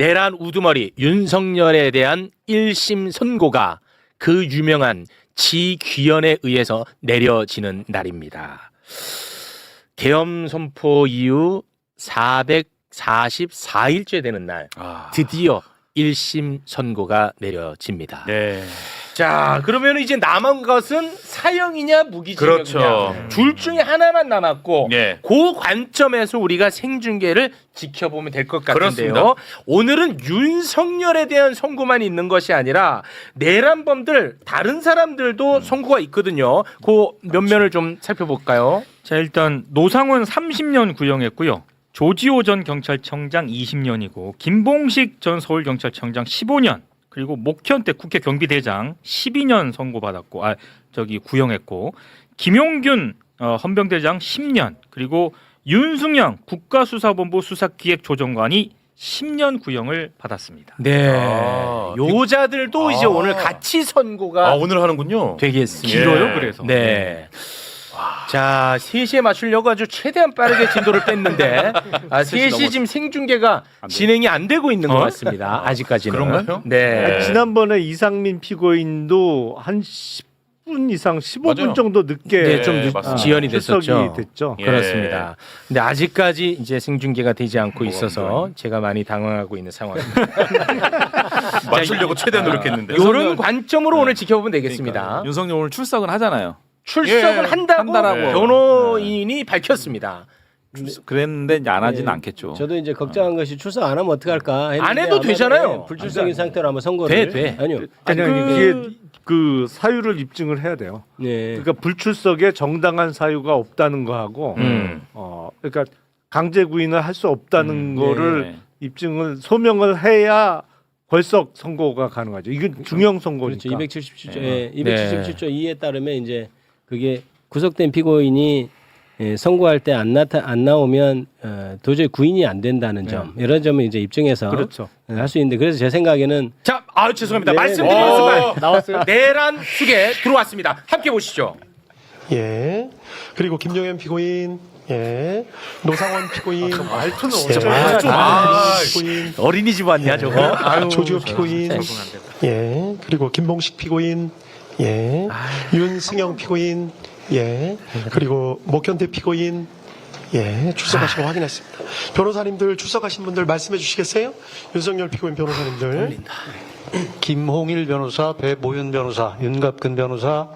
내란 우두머리 윤석열에 대한 1심 선고가 그 유명한 지귀현에 의해서 내려지는 날입니다. 계엄 선포 이후 444일째 되는 날 드디어 1심 선고가 내려집니다. 네. 자, 그러면 이제 남은 것은 사형이냐 무기징역이냐 그렇죠. 둘 중에 하나만 남았고 예. 그 관점에서 우리가 생중계를 지켜보면 될 것 같은데요. 그렇습니다. 오늘은 윤석열에 대한 선고만 있는 것이 아니라 내란범들 다른 사람들도 선고가 있거든요. 그 면면을 좀 살펴볼까요? 자, 일단 노상원 30년 구형했고요. 조지호 전 경찰청장 20년이고 김봉식 전 서울경찰청장 15년, 그리고 목현태 국회 경비대장 12년 선고받았고 구형했고, 김용균 헌병대장 10년, 그리고 윤승영 국가수사본부 수사기획조정관이 10년 구형을 받았습니다. 네. 아, 요자들도 이제 오늘 같이 선고가 오늘 하는군요. 되겠습니다. 길어요, 그래서. 네. 자, 3시에 맞추려고 아주 최대한 빠르게 진도를 뺐는데 3시 지금 생중계가 진행이 안 되고 있는 것 같습니다. 아직까지는. 그런가요? 네. 지난번에 이상민 피고인도 한 10분 이상 15분 맞아요. 정도 늦게 네, 좀 맞습니다. 지연이 출석이 됐었죠. 됐죠. 예. 그렇습니다. 근데 아직까지 이제 생중계가 되지 않고 있어서 제가 많이 당황하고 있는 상황입니다. 맞추려고 최대한 노력했는데. 이런 관점으로 오늘 지켜보면 되겠습니다. 그러니까 윤석열 오늘 출석은 하잖아요. 출석을 예, 한다고 한다라고. 변호인이 밝혔습니다. 그랬는데 이제 안 하진 예, 않겠죠. 저도 이제 걱정한 것이 출석 안 하면 어떡할까 했는데 안 해도 아마, 되잖아요. 예, 불출석인 상태로 한번 선고를 돼. 아니요. 아니 이게 그 사유를 입증을 해야 돼요. 네. 그러니까 불출석에 정당한 사유가 없다는 거하고 그러니까 강제 구인을 할 수 없다는 거를 네. 입증을 소명을 해야 벌써 선고가 가능하죠. 이건 중형 선고니까. 그렇죠. 277조, 예, 277조 2에 따르면 이제 그게 구속된 피고인이 선고할 때 안 나오면 도저히 구인이 안 된다는 점, 이런 점을 이제 입증해서 그렇죠. 할 수 있는데, 그래서 제 생각에는 자, 죄송합니다. 네, 말씀드리는 순간 나왔어요. 내란 수계 들어왔습니다. 함께 보시죠. 예. 그리고 김용현 피고인, 예. 노상원 피고인, 말투는 피고인, 어린이집 왔냐 저거? 조지호 피고인, 예. 그리고 김봉식 피고인, 예. 윤승영 피고인, 예. 그리고 목현태 피고인, 예. 출석하시고 확인했습니다. 변호사님들 출석하신 분들 말씀해 주시겠어요? 윤석열 피고인 변호사님들. 김홍일 변호사, 배모윤 변호사, 윤갑근 변호사,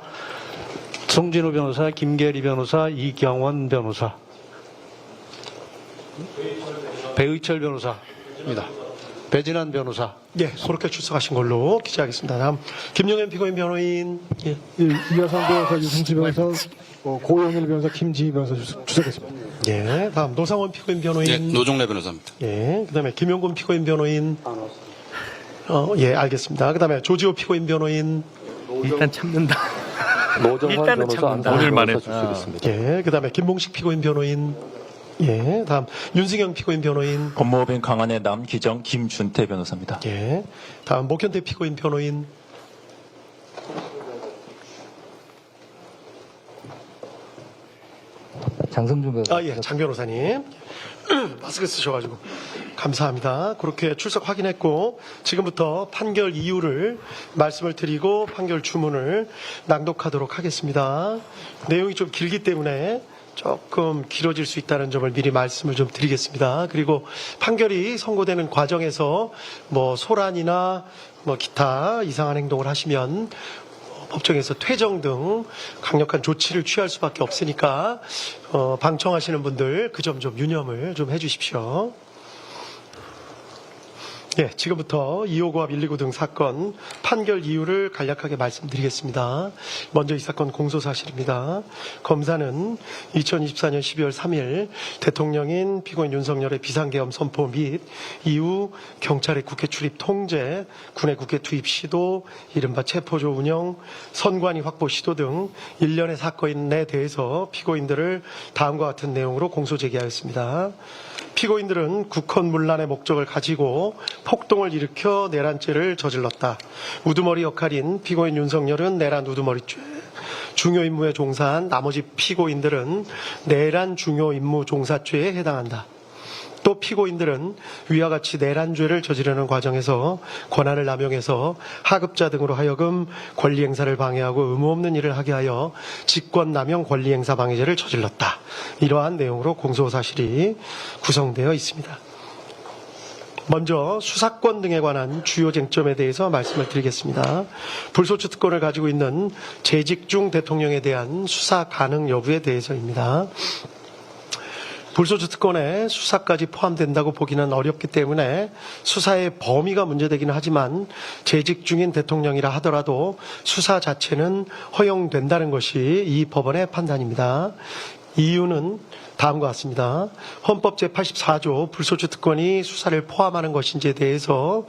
송진우 변호사, 김계리 변호사, 이경원 변호사, 배의철 변호사입니다. 배진환 변호사. 예. 그렇게 출석하신 걸로 기재하겠습니다. 다음 김용현 피고인 변호인, 예. 이하상 변호사, 유승수 변호사, 고영일 변호사, 김지희 변호사 주석했습니다. 예. 다음 노상원 피고인 변호인. 네, 노종래 변호사입니다. 예. 그다음에 김용곤 피고인 변호인. 예, 알겠습니다. 그다음에 조지호 피고인 변호인. 일단 참는다. 노정환 일단은 변호사, 참는다. 안상현 오늘만에. 변호사 주시겠습니다. 예. 그다음에 김봉식 피고인 변호인. 예. 다음 윤승영 피고인 변호인. 법무법인 강한의 남기정 김준태 변호사입니다. 예. 다음 목현태 피고인 변호인. 장성준 변호사. 예. 장 변호사님. 마스크 쓰셔가지고 감사합니다. 그렇게 출석 확인했고 지금부터 판결 이유를 말씀을 드리고 판결 주문을 낭독하도록 하겠습니다. 내용이 좀 길기 때문에 조금 길어질 수 있다는 점을 미리 말씀을 좀 드리겠습니다. 그리고 판결이 선고되는 과정에서 뭐 소란이나 뭐 기타 이상한 행동을 하시면 법정에서 퇴정 등 강력한 조치를 취할 수밖에 없으니까 방청하시는 분들 그 점 좀 유념을 좀 해주십시오. 예, 지금부터 2호고압 129 등 사건 판결 이유를 간략하게 말씀드리겠습니다. 먼저 이 사건 공소사실입니다. 검사는 2024년 12월 3일 대통령인 피고인 윤석열의 비상계엄 선포 및 이후 경찰의 국회 출입 통제, 군의 국회 투입 시도, 이른바 체포조 운영, 선관위 확보 시도 등 일련의 사건에 대해서 피고인들을 다음과 같은 내용으로 공소 제기하였습니다. 피고인들은 국헌문란의 목적을 가지고 폭동을 일으켜 내란죄를 저질렀다. 우두머리 역할인 피고인 윤석열은 내란 우두머리죄, 중요 임무에 종사한 나머지 피고인들은 내란 중요 임무 종사죄에 해당한다. 또 피고인들은 위와 같이 내란죄를 저지르는 과정에서 권한을 남용해서 하급자 등으로 하여금 권리행사를 방해하고 의무 없는 일을 하게 하여 직권남용 권리행사 방해죄를 저질렀다. 이러한 내용으로 공소사실이 구성되어 있습니다. 먼저 수사권 등에 관한 주요 쟁점에 대해서 말씀을 드리겠습니다. 불소추 특권을 가지고 있는 재직 중 대통령에 대한 수사 가능 여부에 대해서입니다. 불소추 특권에 수사까지 포함된다고 보기는 어렵기 때문에 수사의 범위가 문제되기는 하지만 재직 중인 대통령이라 하더라도 수사 자체는 허용된다는 것이 이 법원의 판단입니다. 이유는 다음과 같습니다. 헌법 제84조 불소추 특권이 수사를 포함하는 것인지에 대해서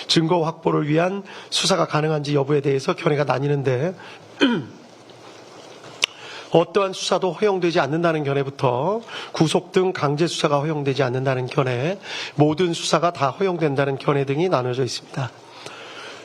증거 확보를 위한 수사가 가능한지 여부에 대해서 견해가 나뉘는데 어떠한 수사도 허용되지 않는다는 견해부터 구속 등 강제 수사가 허용되지 않는다는 견해, 모든 수사가 다 허용된다는 견해 등이 나눠져 있습니다.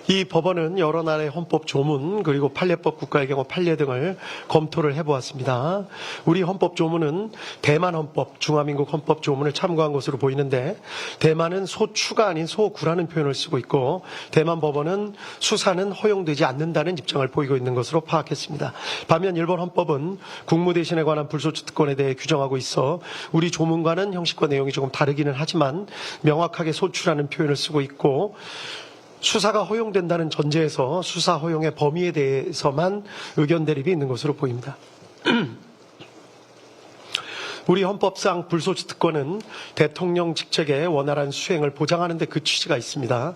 이 법원은 여러 나라의 헌법 조문 그리고 판례법 국가의 경우 판례 등을 검토를 해보았습니다. 우리 헌법 조문은 대만 헌법, 중화민국 헌법 조문을 참고한 것으로 보이는데 대만은 소추가 아닌 소구라는 표현을 쓰고 있고 대만 법원은 수사는 허용되지 않는다는 입장을 보이고 있는 것으로 파악했습니다. 반면 일본 헌법은 국무대신에 관한 불소추 특권에 대해 규정하고 있어 우리 조문과는 형식과 내용이 조금 다르기는 하지만 명확하게 소추라는 표현을 쓰고 있고 수사가 허용된다는 전제에서 수사 허용의 범위에 대해서만 의견 대립이 있는 것으로 보입니다. 우리 헌법상 불소추 특권은 대통령 직책의 원활한 수행을 보장하는 데 그 취지가 있습니다.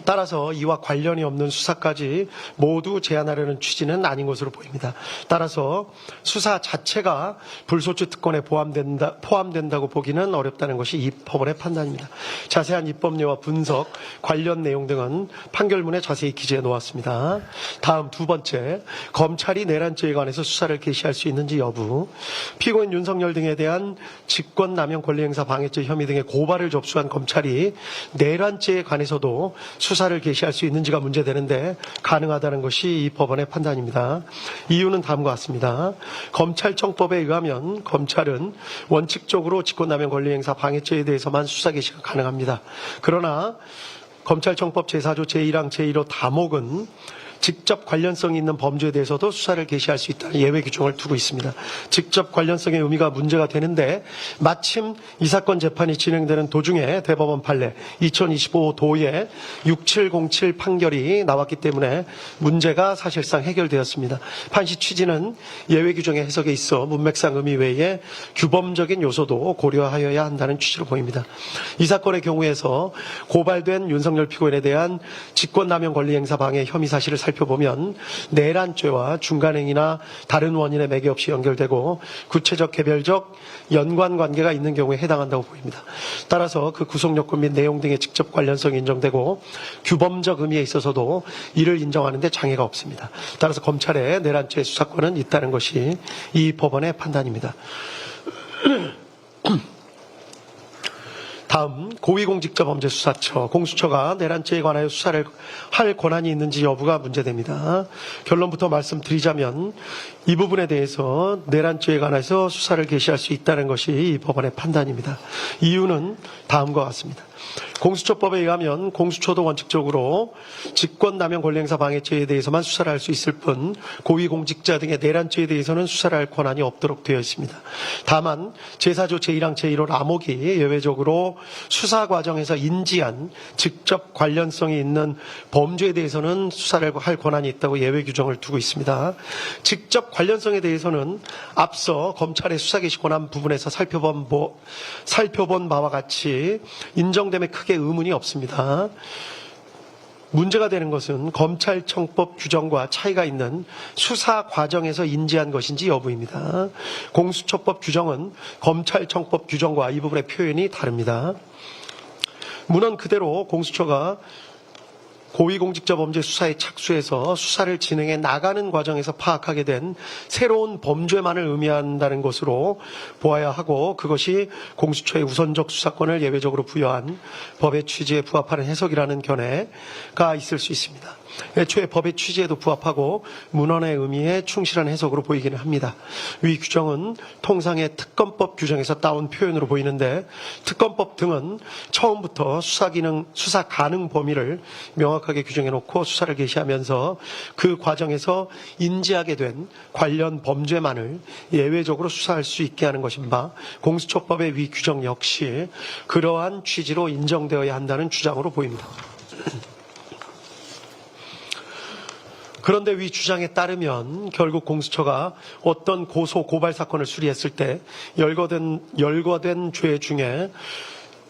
따라서 이와 관련이 없는 수사까지 모두 제한하려는 취지는 아닌 것으로 보입니다. 따라서 수사 자체가 불소추 특권에 포함된다고 보기는 어렵다는 것이 이 법원의 판단입니다. 자세한 입법례와 분석, 관련 내용 등은 판결문에 자세히 기재해 놓았습니다. 다음 두 번째, 검찰이 내란죄에 관해서 수사를 개시할 수 있는지 여부. 피고인 윤석열 등에 대한 직권남용 권리행사 방해죄 혐의 등의 고발을 접수한 검찰이 내란죄에 관해서도 수사를 개시할 수 있는지가 문제되는데 가능하다는 것이 이 법원의 판단입니다. 이유는 다음과 같습니다. 검찰청법에 의하면 검찰은 원칙적으로 직권남용 권리행사 방해죄에 대해서만 수사 개시가 가능합니다. 그러나 검찰청법 제4조 제1항 제1호 다목은 직접 관련성이 있는 범죄에 대해서도 수사를 개시할 수 있다는 예외 규정을 두고 있습니다. 직접 관련성의 의미가 문제가 되는데 마침 이 사건 재판이 진행되는 도중에 대법원 판례 2025 도의 6707 판결이 나왔기 때문에 문제가 사실상 해결되었습니다. 판시 취지는 예외 규정의 해석에 있어 문맥상 의미 외에 규범적인 요소도 고려하여야 한다는 취지로 보입니다. 이 사건의 경우에서 고발된 윤석열 피고인에 대한 직권남용 권리행사 방해 혐의 사실을 살펴보면 내란죄와 중간행위나 다른 원인에 매개 없이 연결되고 구체적 개별적 연관관계가 있는 경우에 해당한다고 보입니다. 따라서 그 구속요건 및 내용 등의 직접 관련성이 인정되고 규범적 의미에 있어서도 이를 인정하는 데 장애가 없습니다. 따라서 검찰의 내란죄 수사권은 있다는 것이 이 법원의 판단입니다. 다음 고위공직자범죄수사처 공수처가 내란죄에 관하여 수사를 할 권한이 있는지 여부가 문제됩니다. 결론부터 말씀드리자면 이 부분에 대해서 내란죄에 관해서 수사를 개시할 수 있다는 것이 이 법원의 판단입니다. 이유는 다음과 같습니다. 공수처법에 의하면 공수처도 원칙적으로 직권남용 권리행사 방해죄에 대해서만 수사를 할 수 있을 뿐 고위공직자 등의 내란죄에 대해서는 수사를 할 권한이 없도록 되어 있습니다. 다만 제4조 제1항 제1호 라목이 예외적으로 수사 과정에서 인지한 직접 관련성이 있는 범죄에 대해서는 수사를 할 권한이 있다고 예외 규정을 두고 있습니다. 직접 관련성에 대해서는 앞서 검찰의 수사 개시 권한 부분에서 살펴본 바와 같이 인정됨에 크게 의문이 없습니다. 문제가 되는 것은 검찰청법 규정과 차이가 있는 수사 과정에서 인지한 것인지 여부입니다. 공수처법 규정은 검찰청법 규정과 이 부분의 표현이 다릅니다. 문헌 그대로 공수처가 고위공직자 범죄 수사에 착수해서 수사를 진행해 나가는 과정에서 파악하게 된 새로운 범죄만을 의미한다는 것으로 보아야 하고 그것이 공수처의 우선적 수사권을 예외적으로 부여한 법의 취지에 부합하는 해석이라는 견해가 있을 수 있습니다. 애초에 법의 취지에도 부합하고 문헌의 의미에 충실한 해석으로 보이기는 합니다. 위 규정은 통상의 특검법 규정에서 따온 표현으로 보이는데 특검법 등은 처음부터 수사 가능 범위를 명확하게 규정해놓고 수사를 개시하면서 그 과정에서 인지하게 된 관련 범죄만을 예외적으로 수사할 수 있게 하는 것인 바 공수처법의 위 규정 역시 그러한 취지로 인정되어야 한다는 주장으로 보입니다. 그런데 위 주장에 따르면 결국 공수처가 어떤 고소 고발 사건을 수리했을 때 열거된 죄 중에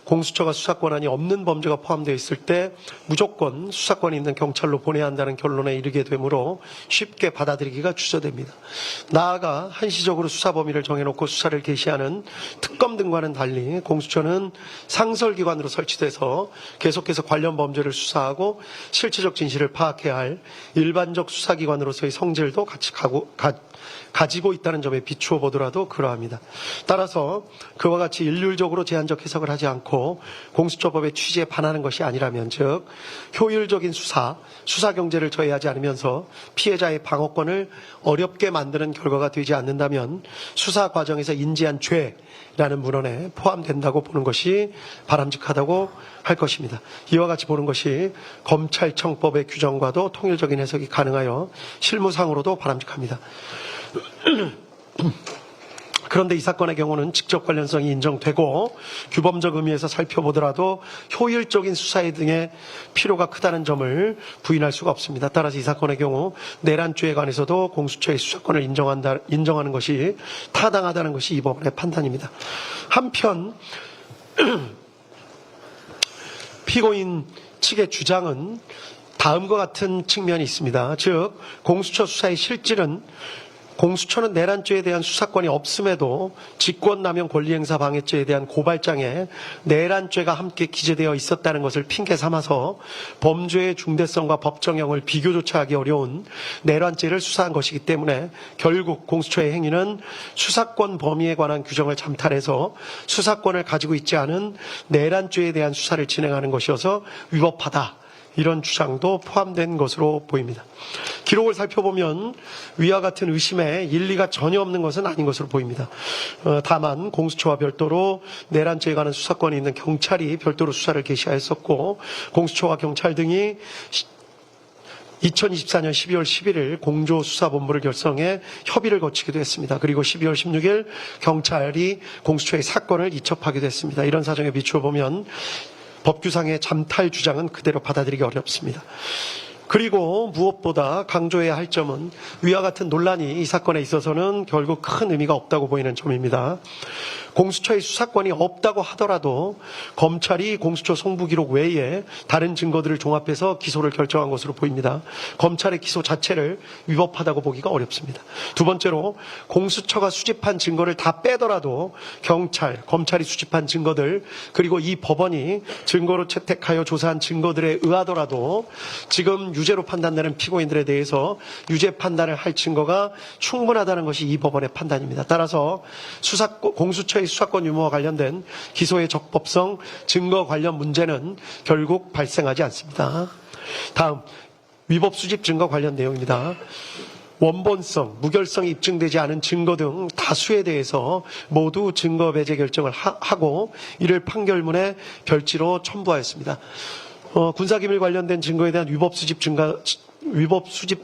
공수처가 수사권한이 없는 범죄가 포함되어 있을 때 무조건 수사권이 있는 경찰로 보내야 한다는 결론에 이르게 되므로 쉽게 받아들이기가 주저됩니다. 나아가 한시적으로 수사 범위를 정해놓고 수사를 개시하는 특검 등과는 달리 공수처는 상설기관으로 설치돼서 계속해서 관련 범죄를 수사하고 실체적 진실을 파악해야 할 일반적 수사기관으로서의 성질도 같이 가지고 있다는 점에 비추어 보더라도 그러합니다. 따라서 그와 같이 일률적으로 제한적 해석을 하지 않고 공수처법의 취지에 반하는 것이 아니라면 즉 효율적인 수사 경제를 저해하지 않으면서 피해자의 방어권을 어렵게 만드는 결과가 되지 않는다면 수사 과정에서 인지한 죄라는 문헌에 포함된다고 보는 것이 바람직하다고 할 것입니다. 이와 같이 보는 것이 검찰청법의 규정과도 통일적인 해석이 가능하여 실무상으로도 바람직합니다. 그런데 이 사건의 경우는 직접 관련성이 인정되고 규범적 의미에서 살펴보더라도 효율적인 수사에 등의 필요가 크다는 점을 부인할 수가 없습니다. 따라서 이 사건의 경우 내란죄에 관해서도 공수처의 수사권을 인정하는 것이 타당하다는 것이 이 법원의 판단입니다. 한편 피고인 측의 주장은 다음과 같은 측면이 있습니다. 즉 공수처 수사의 실질은 공수처는 내란죄에 대한 수사권이 없음에도 직권남용 권리행사 방해죄에 대한 고발장에 내란죄가 함께 기재되어 있었다는 것을 핑계 삼아서 범죄의 중대성과 법정형을 비교조차 하기 어려운 내란죄를 수사한 것이기 때문에 결국 공수처의 행위는 수사권 범위에 관한 규정을 잠탈해서 수사권을 가지고 있지 않은 내란죄에 대한 수사를 진행하는 것이어서 위법하다. 이런 주장도 포함된 것으로 보입니다. 기록을 살펴보면 위와 같은 의심에 일리가 전혀 없는 것은 아닌 것으로 보입니다. 다만 공수처와 별도로 내란죄에 관한 수사권이 있는 경찰이 별도로 수사를 개시하였었고 공수처와 경찰 등이 2024년 12월 11일 공조수사본부를 결성해 협의를 거치기도 했습니다. 그리고 12월 16일 경찰이 공수처의 사건을 이첩하기도 했습니다. 이런 사정에 비추어 보면 법규상의 잠탈 주장은 그대로 받아들이기 어렵습니다. 그리고 무엇보다 강조해야 할 점은 위와 같은 논란이 이 사건에 있어서는 결국 큰 의미가 없다고 보이는 점입니다. 공수처의 수사권이 없다고 하더라도 검찰이 공수처 송부기록 외에 다른 증거들을 종합해서 기소를 결정한 것으로 보입니다. 검찰의 기소 자체를 위법하다고 보기가 어렵습니다. 두 번째로 공수처가 수집한 증거를 다 빼더라도 검찰이 수집한 증거들 그리고 이 법원이 증거로 채택하여 조사한 증거들에 의하더라도 지금 유죄로 판단되는 피고인들에 대해서 유죄 판단을 할 증거가 충분하다는 것이 이 법원의 판단입니다. 따라서 공수처의 수사권 유무와 관련된 기소의 적법성, 증거 관련 문제는 결국 발생하지 않습니다. 다음, 위법 수집 증거 관련 내용입니다. 원본성, 무결성이 입증되지 않은 증거 등 다수에 대해서 모두 증거 배제 결정을 하고 이를 판결문에 별지로 첨부하였습니다. 군사기밀 관련된 증거에 대한 위법 수집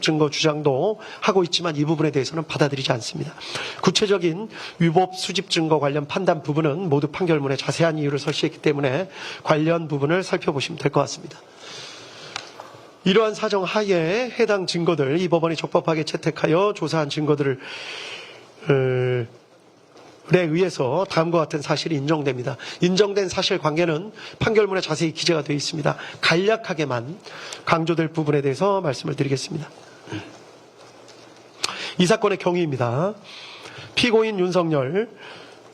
증거 주장도 하고 있지만 이 부분에 대해서는 받아들이지 않습니다. 구체적인 위법 수집 증거 관련 판단 부분은 모두 판결문에 자세한 이유를 설치했기 때문에 관련 부분을 살펴보시면 될 것 같습니다. 이러한 사정 하에 해당 증거들, 이 법원이 적법하게 채택하여 조사한 증거들을 의해서 다음과 같은 사실이 인정됩니다. 인정된 사실관계는 판결문에 자세히 기재가 되어 있습니다. 간략하게만 강조될 부분에 대해서 말씀을 드리겠습니다. 이 사건의 경위입니다. 피고인 윤석열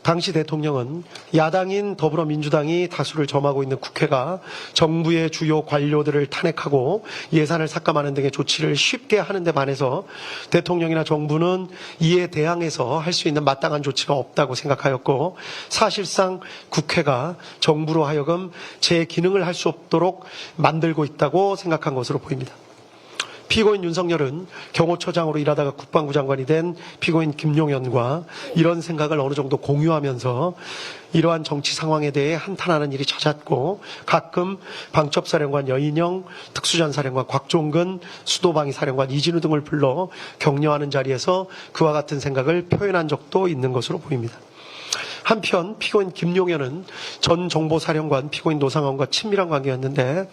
당시 대통령은 야당인 더불어민주당이 다수를 점하고 있는 국회가 정부의 주요 관료들을 탄핵하고 예산을 삭감하는 등의 조치를 쉽게 하는 데 반해서 대통령이나 정부는 이에 대항해서 할 수 있는 마땅한 조치가 없다고 생각하였고 사실상 국회가 정부로 하여금 제 기능을 할 수 없도록 만들고 있다고 생각한 것으로 보입니다. 피고인 윤석열은 경호처장으로 일하다가 국방부 장관이 된 피고인 김용현과 이런 생각을 어느 정도 공유하면서 이러한 정치 상황에 대해 한탄하는 일이 잦았고 가끔 방첩사령관 여인영, 특수전사령관 곽종근, 수도방위사령관 이진우 등을 불러 격려하는 자리에서 그와 같은 생각을 표현한 적도 있는 것으로 보입니다. 한편 피고인 김용현은 전 정보사령관 피고인 노상원과 친밀한 관계였는데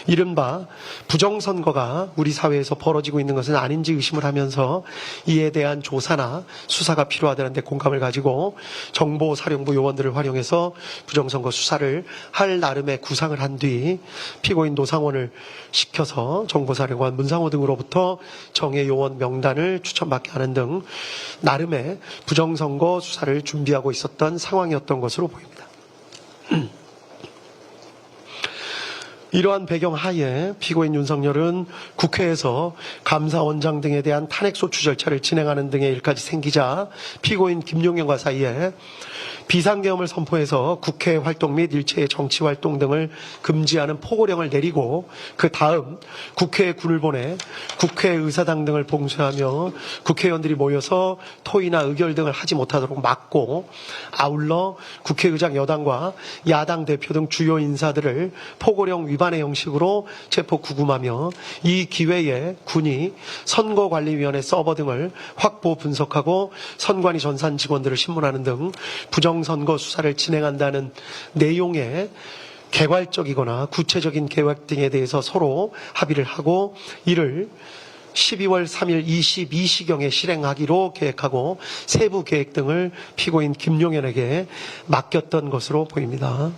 이른바 부정선거가 우리 사회에서 벌어지고 있는 것은 아닌지 의심을 하면서 이에 대한 조사나 수사가 필요하다는 데 공감을 가지고 정보사령부 요원들을 활용해서 부정선거 수사를 할 나름의 구상을 한 뒤 피고인 노상원을 시켜서 정보사령관 문상호 등으로부터 정예 요원 명단을 추천받게 하는 등 나름의 부정선거 수사를 준비하고 있었던 상황이었던 것으로 보입니다. 이러한 배경 하에 피고인 윤석열은 국회에서 감사원장 등에 대한 탄핵소추 절차를 진행하는 등의 일까지 생기자 피고인 김용현과 사이에 비상계엄을 선포해서 국회 활동 및 일체의 정치 활동 등을 금지하는 포고령을 내리고 그 다음 국회에 군을 보내 국회의사당 등을 봉쇄하며 국회의원들이 모여서 토의나 의결 등을 하지 못하도록 막고 아울러 국회의장 여당과 야당 대표 등 주요 인사들을 포고령 위반의 형식으로 체포 구금하며 이 기회에 군이 선거관리위원회 서버 등을 확보 분석하고 선관위 전산 직원들을 신문하는 등 부정선거 수사를 진행한다는 내용의 개괄적이거나 구체적인 계획 등에 대해서 서로 합의를 하고 이를 12월 3일 22시경에 실행하기로 계획하고 세부 계획 등을 피고인 김용현에게 맡겼던 것으로 보입니다.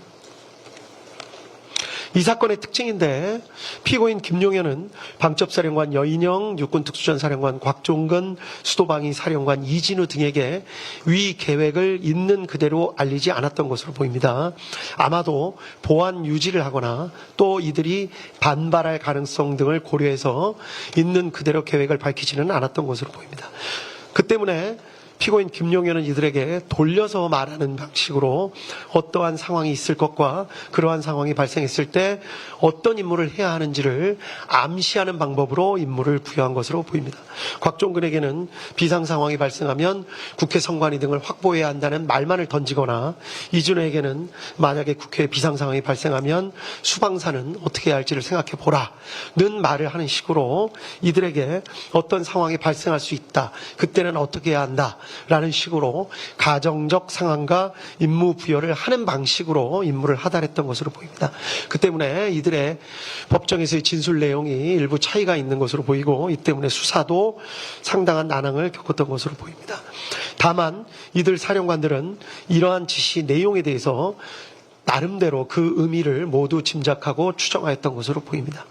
이 사건의 특징인데 피고인 김용현은 방첩사령관 여인영, 육군특수전사령관 곽종근, 수도방위사령관 이진우 등에게 위 계획을 있는 그대로 알리지 않았던 것으로 보입니다. 아마도 보안 유지를 하거나 또 이들이 반발할 가능성 등을 고려해서 있는 그대로 계획을 밝히지는 않았던 것으로 보입니다. 그 때문에 피고인 김용현은 이들에게 돌려서 말하는 방식으로 어떠한 상황이 있을 것과 그러한 상황이 발생했을 때 어떤 임무를 해야 하는지를 암시하는 방법으로 임무를 부여한 것으로 보입니다. 곽종근에게는 비상 상황이 발생하면 국회 선관위 등을 확보해야 한다는 말만을 던지거나 이준호에게는 만약에 국회에 비상 상황이 발생하면 수방사는 어떻게 해야 할지를 생각해 보라는 말을 하는 식으로 이들에게 어떤 상황이 발생할 수 있다. 그때는 어떻게 해야 한다. 라는 식으로 가정적 상황과 임무 부여를 하는 방식으로 임무를 하달했던 것으로 보입니다. 그 때문에 이들의 법정에서의 진술 내용이 일부 차이가 있는 것으로 보이고 이 때문에 수사도 상당한 난항을 겪었던 것으로 보입니다. 다만 이들 사령관들은 이러한 지시 내용에 대해서 나름대로 그 의미를 모두 짐작하고 추정하였던 것으로 보입니다.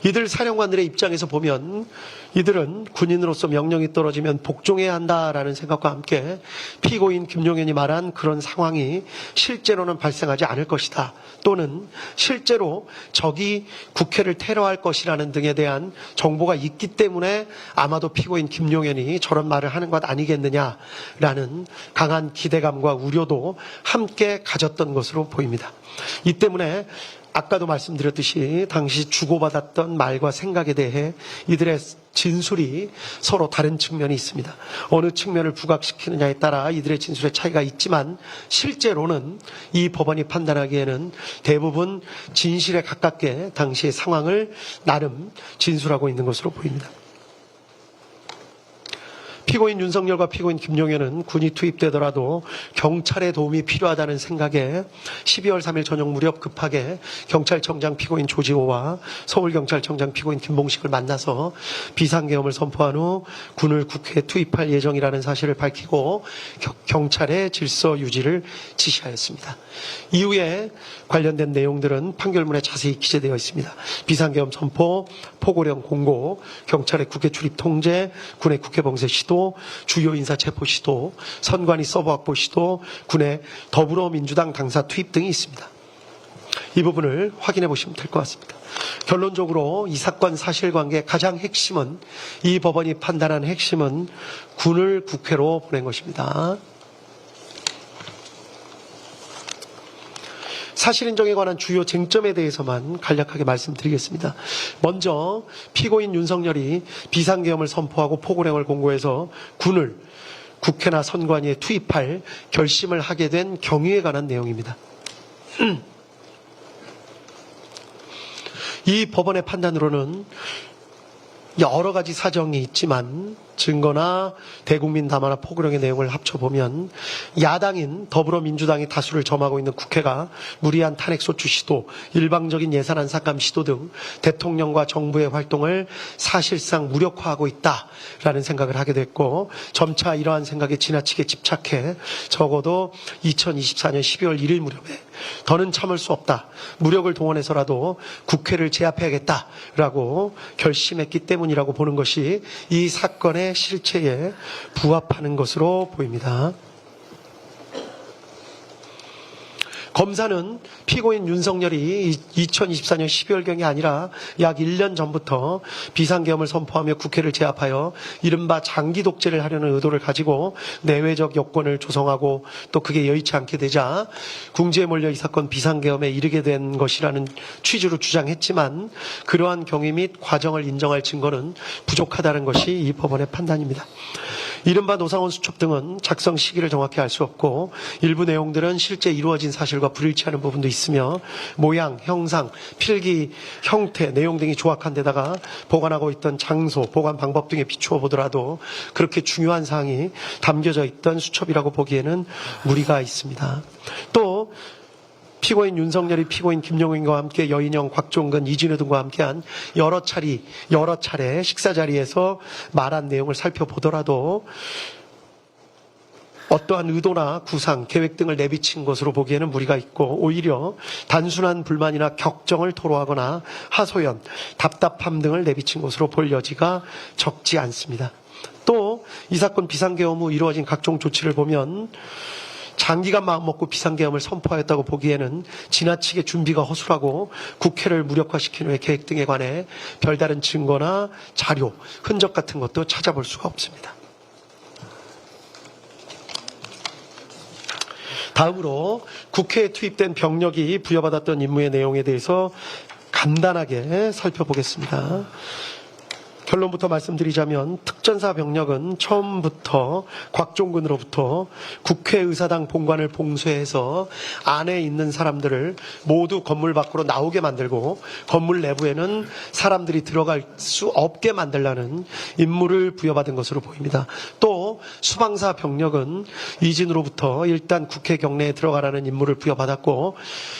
이들 사령관들의 입장에서 보면 이들은 군인으로서 명령이 떨어지면 복종해야 한다라는 생각과 함께 피고인 김용현이 말한 그런 상황이 실제로는 발생하지 않을 것이다. 또는 실제로 적이 국회를 테러할 것이라는 등에 대한 정보가 있기 때문에 아마도 피고인 김용현이 저런 말을 하는 것 아니겠느냐라는 강한 기대감과 우려도 함께 가졌던 것으로 보입니다. 이 때문에 아까도 말씀드렸듯이 당시 주고받았던 말과 생각에 대해 이들의 진술이 서로 다른 측면이 있습니다. 어느 측면을 부각시키느냐에 따라 이들의 진술의 차이가 있지만 실제로는 이 법원이 판단하기에는 대부분 진실에 가깝게 당시의 상황을 나름 진술하고 있는 것으로 보입니다. 피고인 윤석열과 피고인 김용현은 군이 투입되더라도 경찰의 도움이 필요하다는 생각에 12월 3일 저녁 무렵 급하게 경찰청장 피고인 조지호와 서울경찰청장 피고인 김봉식을 만나서 비상계엄을 선포한 후 군을 국회에 투입할 예정이라는 사실을 밝히고 경찰의 질서 유지를 지시하였습니다. 이후에 관련된 내용들은 판결문에 자세히 기재되어 있습니다. 비상계엄 선포, 포고령 공고, 경찰의 국회 출입 통제, 군의 국회 봉쇄 시도, 주요 인사 체포 시도, 선관위 서버 확보 시도, 군의 더불어민주당 당사 투입 등이 있습니다. 이 부분을 확인해 보시면 될 것 같습니다. 결론적으로 이 사건 사실관계의 가장 핵심은 이 법원이 판단한 핵심은 군을 국회로 보낸 것입니다. 사실 인정에 관한 주요 쟁점에 대해서만 간략하게 말씀드리겠습니다. 먼저 피고인 윤석열이 비상계엄을 선포하고 포고령을 공고해서 군을 국회나 선관위에 투입할 결심을 하게 된 경위에 관한 내용입니다. 이 법원의 판단으로는 여러 가지 사정이 있지만 증거나 대국민 담화나 포고령의 내용을 합쳐보면 야당인 더불어민주당이 다수를 점하고 있는 국회가 무리한 탄핵소추 시도, 일방적인 예산안 삭감 시도 등 대통령과 정부의 활동을 사실상 무력화하고 있다라는 생각을 하게 됐고, 점차 이러한 생각에 지나치게 집착해 적어도 2024년 12월 1일 무렵에 더는 참을 수 없다, 무력을 동원해서라도 국회를 제압해야겠다라고 결심했기 때문이라고 보는 것이 이 사건의 실체에 부합하는 것으로 보입니다. 검사는 피고인 윤석열이 2024년 12월경이 아니라 약 1년 전부터 비상계엄을 선포하며 국회를 제압하여 이른바 장기 독재를 하려는 의도를 가지고 내외적 여건을 조성하고 또 그게 여의치 않게 되자 궁지에 몰려 이 사건 비상계엄에 이르게 된 것이라는 취지로 주장했지만 그러한 경위 및 과정을 인정할 증거는 부족하다는 것이 이 법원의 판단입니다. 이른바 노상원 수첩 등은 작성 시기를 정확히 알 수 없고 일부 내용들은 실제 이루어진 사실과 불일치하는 부분도 있으며 모양, 형상, 필기, 형태, 내용 등이 조악한 데다가 보관하고 있던 장소, 보관 방법 등에 비추어 보더라도 그렇게 중요한 사항이 담겨져 있던 수첩이라고 보기에는 무리가 있습니다. 또 피고인 윤석열이 피고인 김용인과 함께 여인영, 곽종근, 이진우 등과 함께한 여러 차례 식사 자리에서 말한 내용을 살펴보더라도 어떠한 의도나 구상, 계획 등을 내비친 것으로 보기에는 무리가 있고 오히려 단순한 불만이나 격정을 토로하거나 하소연, 답답함 등을 내비친 것으로 볼 여지가 적지 않습니다. 또 이 사건 비상계엄 후 이루어진 각종 조치를 보면 장기간 마음먹고 비상계엄을 선포하였다고 보기에는 지나치게 준비가 허술하고 국회를 무력화시키는 후의 계획 등에 관해 별다른 증거나 자료, 흔적 같은 것도 찾아볼 수가 없습니다. 다음으로 국회에 투입된 병력이 부여받았던 임무의 내용에 대해서 간단하게 살펴보겠습니다. 결론부터 말씀드리자면 특전사 병력은 처음부터 곽종근으로부터 국회의사당 본관을 봉쇄해서 안에 있는 사람들을 모두 건물 밖으로 나오게 만들고 건물 내부에는 사람들이 들어갈 수 없게 만들라는 임무를 부여받은 것으로 보입니다. 또 수방사 병력은 이진우로부터 일단 국회 경내에 들어가라는 임무를 부여받았고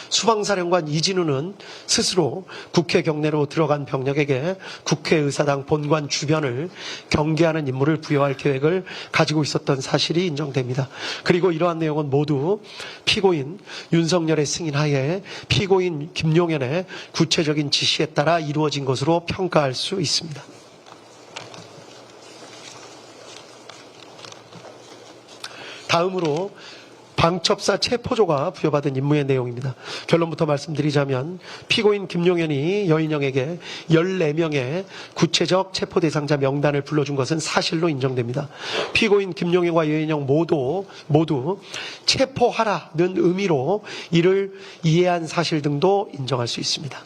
수방사령관 이진우는 스스로 국회 경내로 들어간 병력에게 국회의사당 본관 주변을 경계하는 임무를 부여할 계획을 가지고 있었던 사실이 인정됩니다. 그리고 이러한 내용은 모두 피고인 윤석열의 승인하에 피고인 김용현의 구체적인 지시에 따라 이루어진 것으로 평가할 수 있습니다. 다음으로 방첩사 체포조가 부여받은 임무의 내용입니다. 결론부터 말씀드리자면 피고인 김용현이 여인영에게 14명의 구체적 체포 대상자 명단을 불러준 것은 사실로 인정됩니다. 피고인 김용현과 여인영 모두 체포하라는 의미로 이를 이해한 사실 등도 인정할 수 있습니다.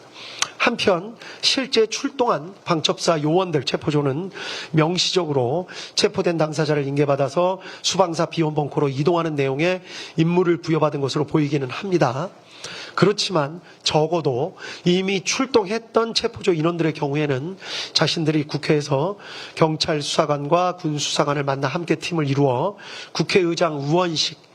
한편 실제 출동한 방첩사 요원들 체포조는 명시적으로 체포된 당사자를 인계받아서 수방사 비원 벙커로 이동하는 내용의 임무를 부여받은 것으로 보이기는 합니다. 그렇지만 적어도 이미 출동했던 체포조 인원들의 경우에는 자신들이 국회에서 경찰 수사관과 군 수사관을 만나 함께 팀을 이루어 국회의장 우원식,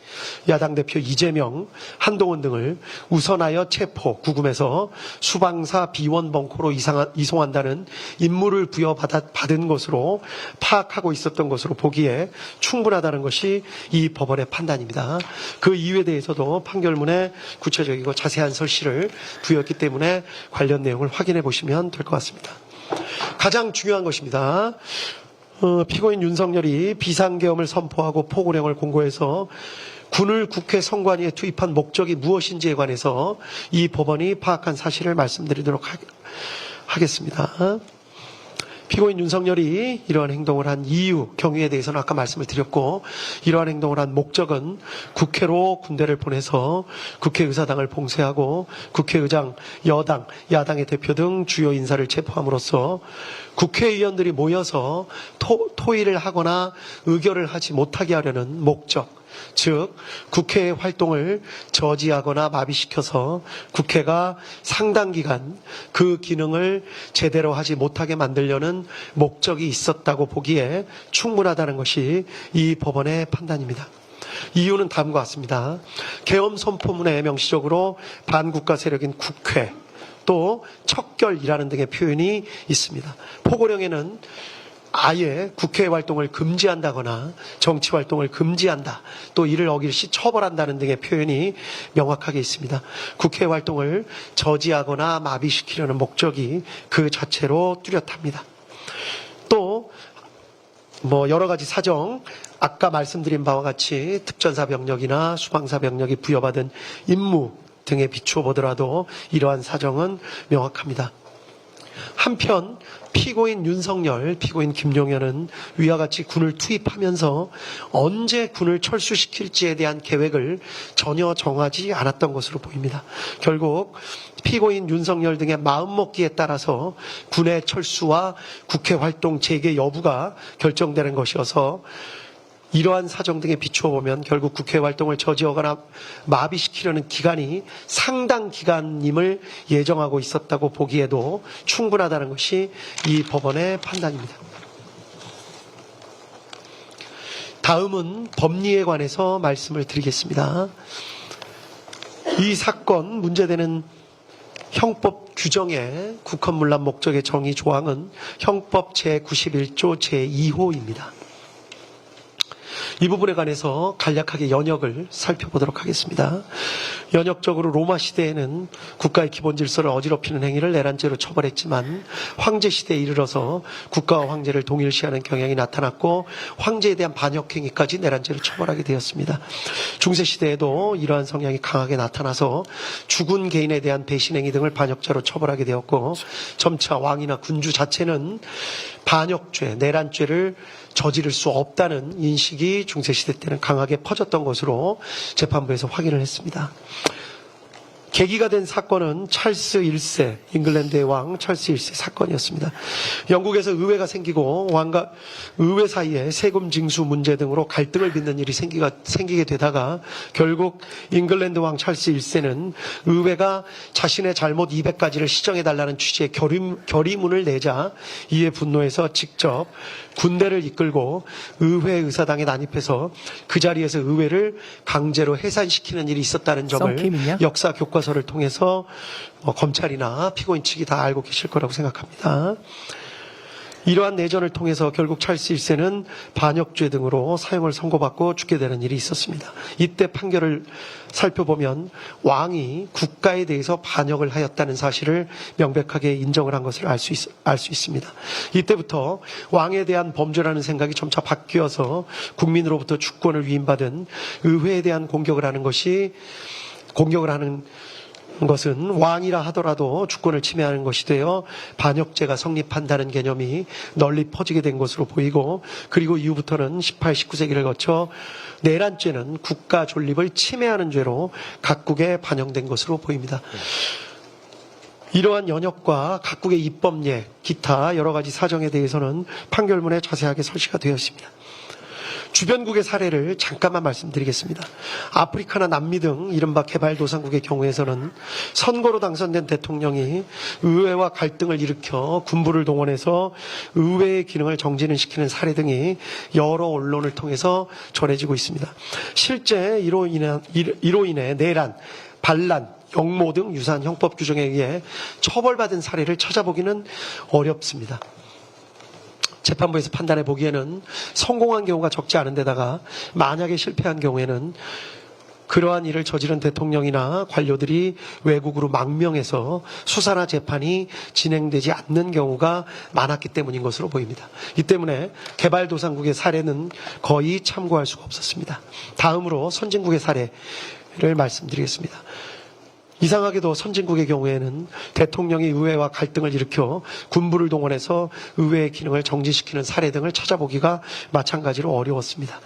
야당 대표 이재명, 한동훈 등을 우선하여 체포, 구금해서 수방사 비원 벙커로 이송한다는 임무를 부여받은 것으로 파악하고 있었던 것으로 보기에 충분하다는 것이 이 법원의 판단입니다. 그 이유에 대해서도 판결문에 구체적이고 자세한 설시를 부여했기 때문에 관련 내용을 확인해 보시면 될 것 같습니다. 가장 중요한 것입니다. 피고인 윤석열이 비상계엄을 선포하고 포고령을 공고해서 군을 국회 선관위에 투입한 목적이 무엇인지에 관해서 이 법원이 파악한 사실을 말씀드리도록 하겠습니다. 피고인 윤석열이 이러한 행동을 한 이유, 경위에 대해서는 아까 말씀을 드렸고, 이러한 행동을 한 목적은 국회로 군대를 보내서 국회의사당을 봉쇄하고 국회의장, 여당, 야당의 대표 등 주요 인사를 체포함으로써 국회의원들이 모여서 토의를 하거나 의결을 하지 못하게 하려는 목적, 즉 국회의 활동을 저지하거나 마비시켜서 국회가 상당 기간 그 기능을 제대로 하지 못하게 만들려는 목적이 있었다고 보기에 충분하다는 것이 이 법원의 판단입니다. 이유는 다음과 같습니다. 계엄 선포문에 명시적으로 반국가 세력인 국회, 또 척결이라는 등의 표현이 있습니다. 포고령에는 아예 국회 활동을 금지한다거나 정치 활동을 금지한다, 또 이를 어길 시 처벌한다는 등의 표현이 명확하게 있습니다. 국회 활동을 저지하거나 마비시키려는 목적이 그 자체로 뚜렷합니다. 또 여러 가지 사정, 아까 말씀드린 바와 같이 특전사 병력이나 수방사 병력이 부여받은 임무 등에 비추어 보더라도 이러한 사정은 명확합니다. 한편 피고인 윤석열, 피고인 김용현은 위와 같이 군을 투입하면서 언제 군을 철수시킬지에 대한 계획을 전혀 정하지 않았던 것으로 보입니다. 결국 피고인 윤석열 등의 마음먹기에 따라서 군의 철수와 국회 활동 재개 여부가 결정되는 것이어서 이러한 사정 등에 비추어 보면 결국 국회 활동을 저지하거나 마비시키려는 기간이 상당 기간임을 예정하고 있었다고 보기에도 충분하다는 것이 이 법원의 판단입니다. 다음은 법리에 관해서 말씀을 드리겠습니다. 이 사건 문제되는 형법 규정의 국헌문란 목적의 정의 조항은 형법 제91조 제2호입니다. 이 부분에 관해서 간략하게 연역을 살펴보도록 하겠습니다. 연역적으로 로마 시대에는 국가의 기본 질서를 어지럽히는 행위를 내란죄로 처벌했지만 황제 시대에 이르러서 국가와 황제를 동일시하는 경향이 나타났고 황제에 대한 반역 행위까지 내란죄로 처벌하게 되었습니다. 중세 시대에도 이러한 성향이 강하게 나타나서 죽은 개인에 대한 배신 행위 등을 반역죄로 처벌하게 되었고, 점차 왕이나 군주 자체는 반역죄, 내란죄를 저지를 수 없다는 인식이 중세시대 때는 강하게 퍼졌던 것으로 재판부에서 확인을 했습니다. 계기가 된 사건은 찰스 1세, 잉글랜드의 왕 찰스 1세 사건이었습니다. 영국에서 의회가 생기고 왕과 의회 사이에 세금 징수 문제 등으로 갈등을 빚는 일이 생기게 되다가 결국 잉글랜드 왕 찰스 1세는 의회가 자신의 잘못 200가지를 시정해달라는 취지의 결의문을 내자 이에 분노해서 직접 군대를 이끌고 의회 의사당에 난입해서 그 자리에서 의회를 강제로 해산시키는 일이 있었다는 점을 역사 교과서를 통해서 검찰이나 피고인 측이 다 알고 계실 거라고 생각합니다. 이러한 내전을 통해서 결국 찰스 1세는 반역죄 등으로 사형을 선고받고 죽게 되는 일이 있었습니다. 이때 판결을 살펴보면 왕이 국가에 대해서 반역을 하였다는 사실을 명백하게 인정을 한 것을 알 수 있습니다. 이때부터 왕에 대한 범죄라는 생각이 점차 바뀌어서 국민으로부터 주권을 위임받은 의회에 대한 공격을 하는 것은 왕이라 하더라도 주권을 침해하는 것이 되어 반역죄가 성립한다는 개념이 널리 퍼지게 된 것으로 보이고, 그리고 이후부터는 18, 19세기를 거쳐 내란죄는 국가 존립을 침해하는 죄로 각국에 반영된 것으로 보입니다. 이러한 연역과 각국의 입법례, 기타 여러 가지 사정에 대해서는 판결문에 자세하게 설치가 되어 있습니다. 주변국의 사례를 잠깐만 말씀드리겠습니다. 아프리카나 남미 등 이른바 개발도상국의 경우에서는 선거로 당선된 대통령이 의회와 갈등을 일으켜 군부를 동원해서 의회의 기능을 정지는 시키는 사례 등이 여러 언론을 통해서 전해지고 있습니다. 실제 이로 인해 내란, 반란, 역모 등 유사한 형법 규정에 의해 처벌받은 사례를 찾아보기는 어렵습니다. 재판부에서 판단해 보기에는 성공한 경우가 적지 않은 데다가 만약에 실패한 경우에는 그러한 일을 저지른 대통령이나 관료들이 외국으로 망명해서 수사나 재판이 진행되지 않는 경우가 많았기 때문인 것으로 보입니다. 이 때문에 개발도상국의 사례는 거의 참고할 수가 없었습니다. 다음으로 선진국의 사례를 말씀드리겠습니다. 이상하게도 선진국의 경우에는 대통령이 의회와 갈등을 일으켜 군부를 동원해서 의회의 기능을 정지시키는 사례 등을 찾아보기가 마찬가지로 어려웠습니다.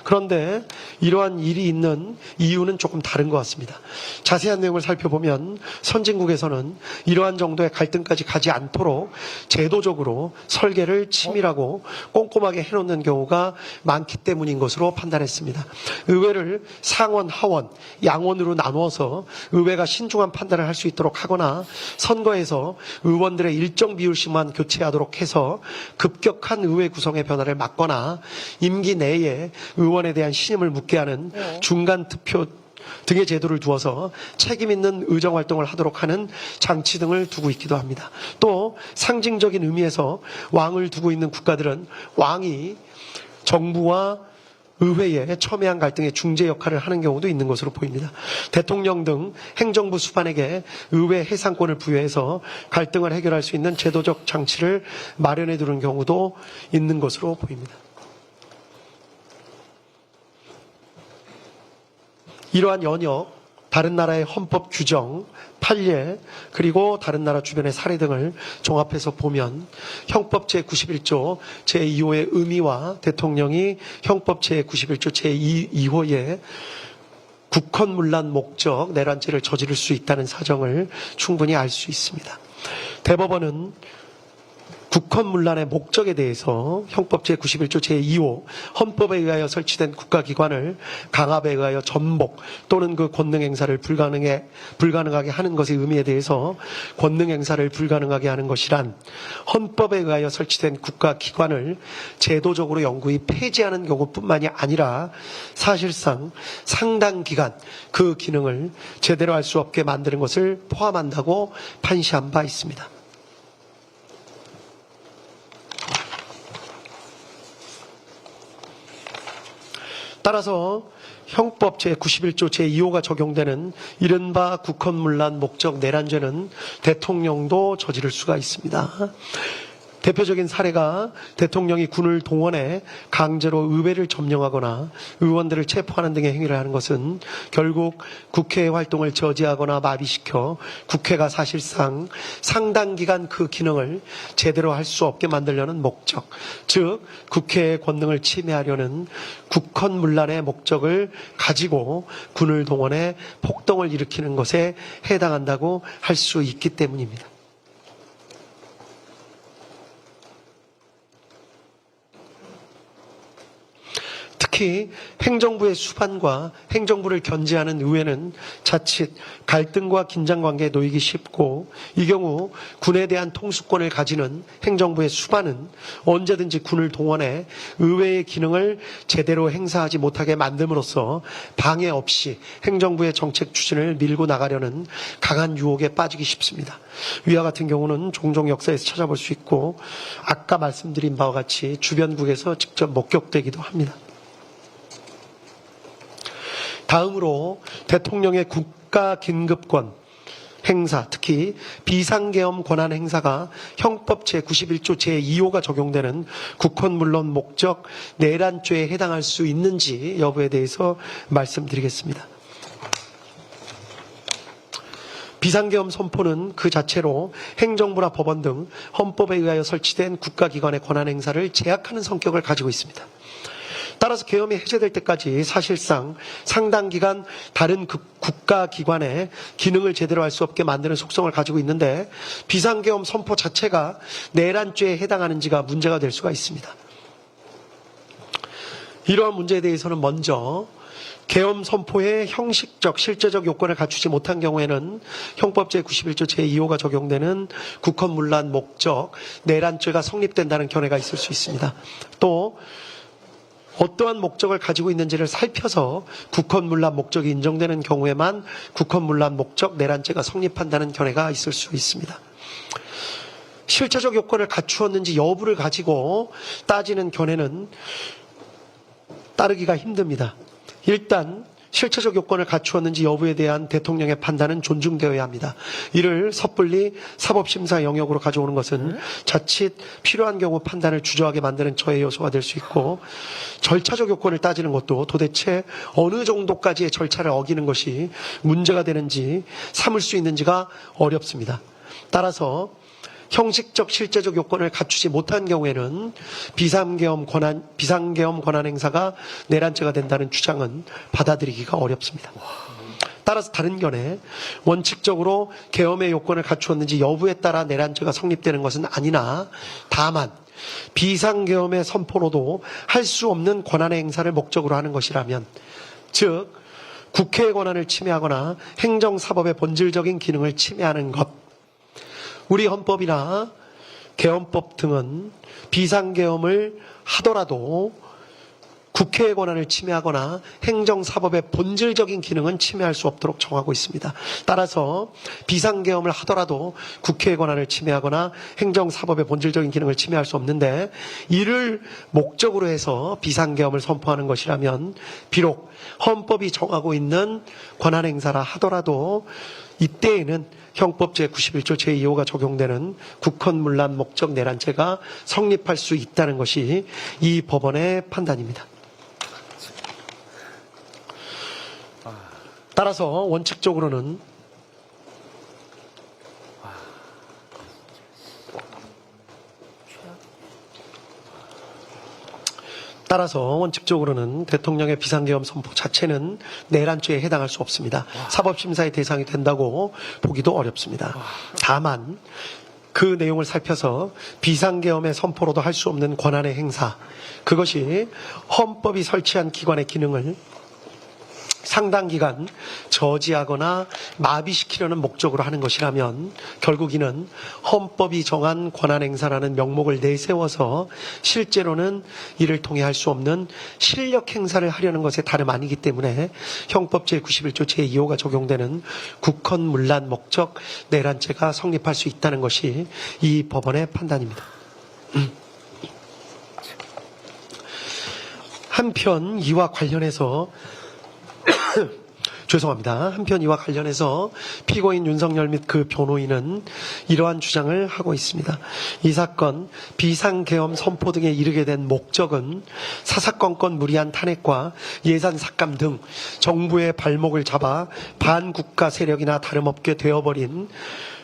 그런데 이러한 일이 있는 이유는 조금 다른 것 같습니다. 자세한 내용을 살펴보면 선진국에서는 이러한 정도의 갈등까지 가지 않도록 제도적으로 설계를 치밀하고 꼼꼼하게 해놓는 경우가 많기 때문인 것으로 판단했습니다. 의회를 상원, 하원, 양원으로 나누어서 의회가 신중한 판단을 할 수 있도록 하거나 선거에서 의원들의 일정 비율씩만 교체하도록 해서 급격한 의회 구성의 변화를 막거나 임기 내에 의원에 대한 신임을 묻게 하는 중간 투표 등의 제도를 두어서 책임 있는 의정 활동을 하도록 하는 장치 등을 두고 있기도 합니다. 또 상징적인 의미에서 왕을 두고 있는 국가들은 왕이 정부와 의회에 첨예한 갈등의 중재 역할을 하는 경우도 있는 것으로 보입니다. 대통령 등 행정부 수반에게 의회 해상권을 부여해서 갈등을 해결할 수 있는 제도적 장치를 마련해 두는 경우도 있는 것으로 보입니다. 이러한 연역, 다른 나라의 헌법 규정, 판례, 그리고 다른 나라 주변의 사례 등을 종합해서 보면 형법 제91조 제2호의 의미와 대통령이 형법 제91조 제2호의 국헌문란 목적 내란죄를 저지를 수 있다는 사정을 충분히 알 수 있습니다. 대법원은 국헌문란의 목적에 대해서 형법 제91조 제2호 헌법에 의하여 설치된 국가기관을 강압에 의하여 전복 또는 그 권능행사를 불가능하게 하는 것의 의미에 대해서 권능행사를 불가능하게 하는 것이란 헌법에 의하여 설치된 국가기관을 제도적으로 영구히 폐지하는 경우뿐만이 아니라 사실상 상당 기간 그 기능을 제대로 할 수 없게 만드는 것을 포함한다고 판시한 바 있습니다. 따라서 형법 제91조 제2호가 적용되는 이른바 국헌문란 목적 내란죄는 대통령도 저지를 수가 있습니다. 대표적인 사례가 대통령이 군을 동원해 강제로 의회를 점령하거나 의원들을 체포하는 등의 행위를 하는 것은 결국 국회의 활동을 저지하거나 마비시켜 국회가 사실상 상당 기간 그 기능을 제대로 할 수 없게 만들려는 목적, 즉 국회의 권능을 침해하려는 국헌문란의 목적을 가지고 군을 동원해 폭동을 일으키는 것에 해당한다고 할 수 있기 때문입니다. 특히 행정부의 수반과 행정부를 견제하는 의회는 자칫 갈등과 긴장관계에 놓이기 쉽고 이 경우 군에 대한 통수권을 가지는 행정부의 수반은 언제든지 군을 동원해 의회의 기능을 제대로 행사하지 못하게 만듦으로써 방해 없이 행정부의 정책 추진을 밀고 나가려는 강한 유혹에 빠지기 쉽습니다. 위와 같은 경우는 종종 역사에서 찾아볼 수 있고 아까 말씀드린 바와 같이 주변국에서 직접 목격되기도 합니다. 다음으로 대통령의 국가 긴급권 행사, 특히 비상계엄 권한 행사가 형법 제91조 제2호가 적용되는 국헌문란 목적 내란죄에 해당할 수 있는지 여부에 대해서 말씀드리겠습니다. 비상계엄 선포는 그 자체로 행정부나 법원 등 헌법에 의하여 설치된 국가기관의 권한 행사를 제약하는 성격을 가지고 있습니다. 따라서 계엄이 해제될 때까지 사실상 상당 기간 다른 국가기관의 기능을 제대로 할 수 없게 만드는 속성을 가지고 있는데 비상계엄 선포 자체가 내란죄에 해당하는지가 문제가 될 수가 있습니다. 이러한 문제에 대해서는 먼저 계엄 선포의 형식적, 실제적 요건을 갖추지 못한 경우에는 형법 제91조 제2호가 적용되는 국헌문란 목적 내란죄가 성립된다는 견해가 있을 수 있습니다. 또 어떠한 목적을 가지고 있는지를 살펴서 국헌문란 목적이 인정되는 경우에만 국헌문란 목적 내란죄가 성립한다는 견해가 있을 수 있습니다. 실체적 요건을 갖추었는지 여부를 가지고 따지는 견해는 따르기가 힘듭니다. 일단 실체적 요건을 갖추었는지 여부에 대한 대통령의 판단은 존중되어야 합니다. 이를 섣불리 사법심사 영역으로 가져오는 것은 자칫 필요한 경우 판단을 주저하게 만드는 저해 요소가 될 수 있고, 절차적 요건을 따지는 것도 도대체 어느 정도까지의 절차를 어기는 것이 문제가 되는지 삼을 수 있는지가 어렵습니다. 따라서 형식적 실제적 요건을 갖추지 못한 경우에는 비상계엄 권한 행사가 내란죄가 된다는 주장은 받아들이기가 어렵습니다. 따라서 다른 견해, 원칙적으로 계엄의 요건을 갖추었는지 여부에 따라 내란죄가 성립되는 것은 아니나, 다만 비상계엄의 선포로도 할 수 없는 권한의 행사를 목적으로 하는 것이라면, 즉 국회의 권한을 침해하거나 행정사법의 본질적인 기능을 침해하는 것, 우리 헌법이나 계엄법 등은 비상계엄을 하더라도 국회의 권한을 침해하거나 행정사법의 본질적인 기능은 침해할 수 없도록 정하고 있습니다. 따라서 비상계엄을 하더라도 국회의 권한을 침해하거나 행정사법의 본질적인 기능을 침해할 수 없는데, 이를 목적으로 해서 비상계엄을 선포하는 것이라면 비록 헌법이 정하고 있는 권한행사라 하더라도 이때에는 형법 제91조 제2호가 적용되는 국헌문란 목적 내란죄가 성립할 수 있다는 것이 이 법원의 판단입니다. 따라서 원칙적으로는 대통령의 비상계엄 선포 자체는 내란죄에 해당할 수 없습니다. 사법심사의 대상이 된다고 보기도 어렵습니다. 다만 그 내용을 살펴서 비상계엄의 선포로도 할 수 없는 권한의 행사, 그것이 헌법이 설치한 기관의 기능을 상당 기간 저지하거나 마비시키려는 목적으로 하는 것이라면 결국 이는 헌법이 정한 권한행사라는 명목을 내세워서 실제로는 이를 통해 할 수 없는 실력 행사를 하려는 것에 다름 아니기 때문에 형법 제91조 제2호가 적용되는 국헌문란 목적 내란죄가 성립할 수 있다는 것이 이 법원의 판단입니다. 한편 이와 관련해서 피고인 윤석열 및 그 변호인은 이러한 주장을 하고 있습니다. 이 사건 비상계엄 선포 등에 이르게 된 목적은 사사건건 무리한 탄핵과 예산 삭감 등 정부의 발목을 잡아 반국가 세력이나 다름없게 되어버린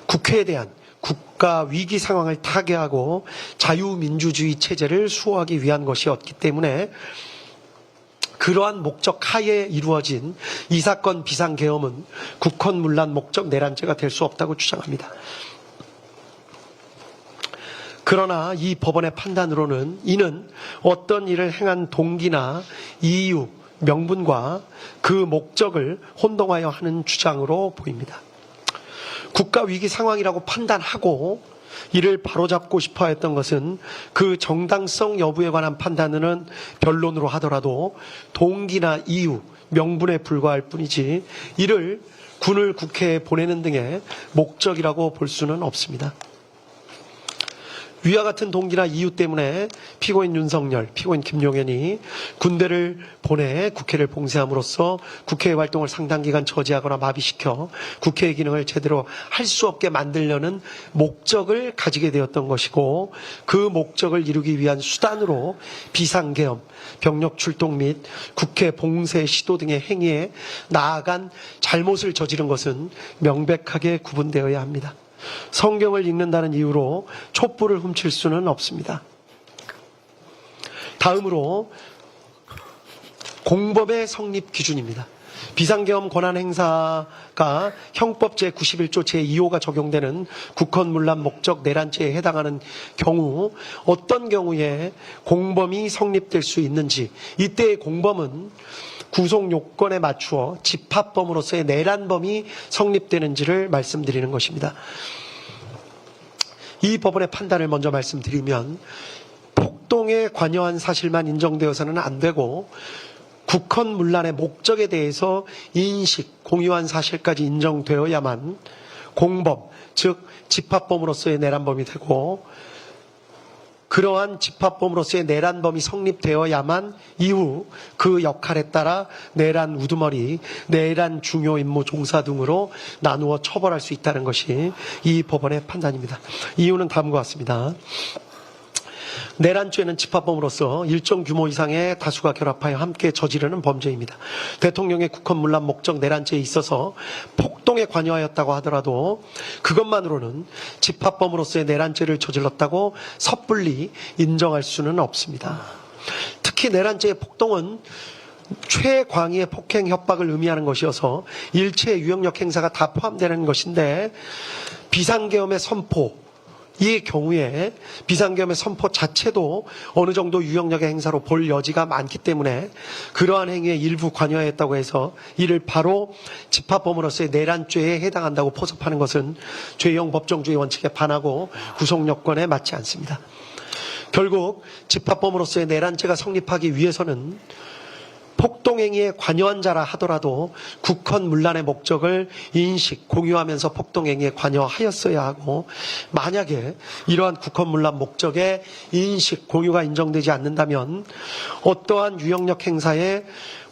국회에 대한 국가 위기 상황을 타개하고 자유민주주의 체제를 수호하기 위한 것이었기 때문에 그러한 목적 하에 이루어진 이 사건 비상계엄은 국헌문란 목적 내란죄가 될 수 없다고 주장합니다. 그러나 이 법원의 판단으로는 이는 어떤 일을 행한 동기나 이유, 명분과 그 목적을 혼동하여 하는 주장으로 보입니다. 국가 위기 상황이라고 판단하고 이를 바로잡고 싶어 했던 것은 그 정당성 여부에 관한 판단은 변론으로 하더라도 동기나 이유, 명분에 불과할 뿐이지 이를 군을 국회에 보내는 등의 목적이라고 볼 수는 없습니다. 위와 같은 동기나 이유 때문에 피고인 윤석열, 피고인 김용현이 군대를 보내 국회를 봉쇄함으로써 국회의 활동을 상당 기간 저지하거나 마비시켜 국회의 기능을 제대로 할 수 없게 만들려는 목적을 가지게 되었던 것이고, 그 목적을 이루기 위한 수단으로 비상계엄, 병력 출동 및 국회 봉쇄 시도 등의 행위에 나아간 잘못을 저지른 것은 명백하게 구분되어야 합니다. 성경을 읽는다는 이유로 촛불을 훔칠 수는 없습니다. 다음으로 공범의 성립 기준입니다. 비상계엄 권한 행사가 형법 제91조 제2호가 적용되는 국헌문란 목적 내란죄에 해당하는 경우 어떤 경우에 공범이 성립될 수 있는지, 이때의 공범은 구속 요건에 맞추어 집합범으로서의 내란범이 성립되는지를 말씀드리는 것입니다. 이 법원의 판단을 먼저 말씀드리면, 폭동에 관여한 사실만 인정되어서는 안 되고 국헌문란의 목적에 대해서 인식, 공유한 사실까지 인정되어야만 공범, 즉 집합범으로서의 내란범이 되고, 그러한 집합범으로서의 내란범이 성립되어야만 이후 그 역할에 따라 내란 우두머리, 내란 중요 임무 종사 등으로 나누어 처벌할 수 있다는 것이 이 법원의 판단입니다. 이유는 다음과 같습니다. 내란죄는 집합범으로서 일정 규모 이상의 다수가 결합하여 함께 저지르는 범죄입니다. 대통령의 국헌문란 목적 내란죄에 있어서 폭동에 관여하였다고 하더라도 그것만으로는 집합범으로서의 내란죄를 저질렀다고 섣불리 인정할 수는 없습니다. 특히 내란죄의 폭동은 최광의의 폭행 협박을 의미하는 것이어서 일체의 유형력 행사가 다 포함되는 것인데 비상계엄의 선포, 이 경우에 비상계엄의 선포 자체도 어느 정도 유형력의 행사로 볼 여지가 많기 때문에 그러한 행위에 일부 관여했다고 해서 이를 바로 집합범으로서의 내란죄에 해당한다고 포섭하는 것은 죄형 법정주의 원칙에 반하고 구속요건에 맞지 않습니다. 결국 집합범으로서의 내란죄가 성립하기 위해서는 폭동행위에 관여한 자라 하더라도 국헌문란의 목적을 인식, 공유하면서 폭동행위에 관여하였어야 하고, 만약에 이러한 국헌문란 목적의 인식, 공유가 인정되지 않는다면 어떠한 유형력 행사에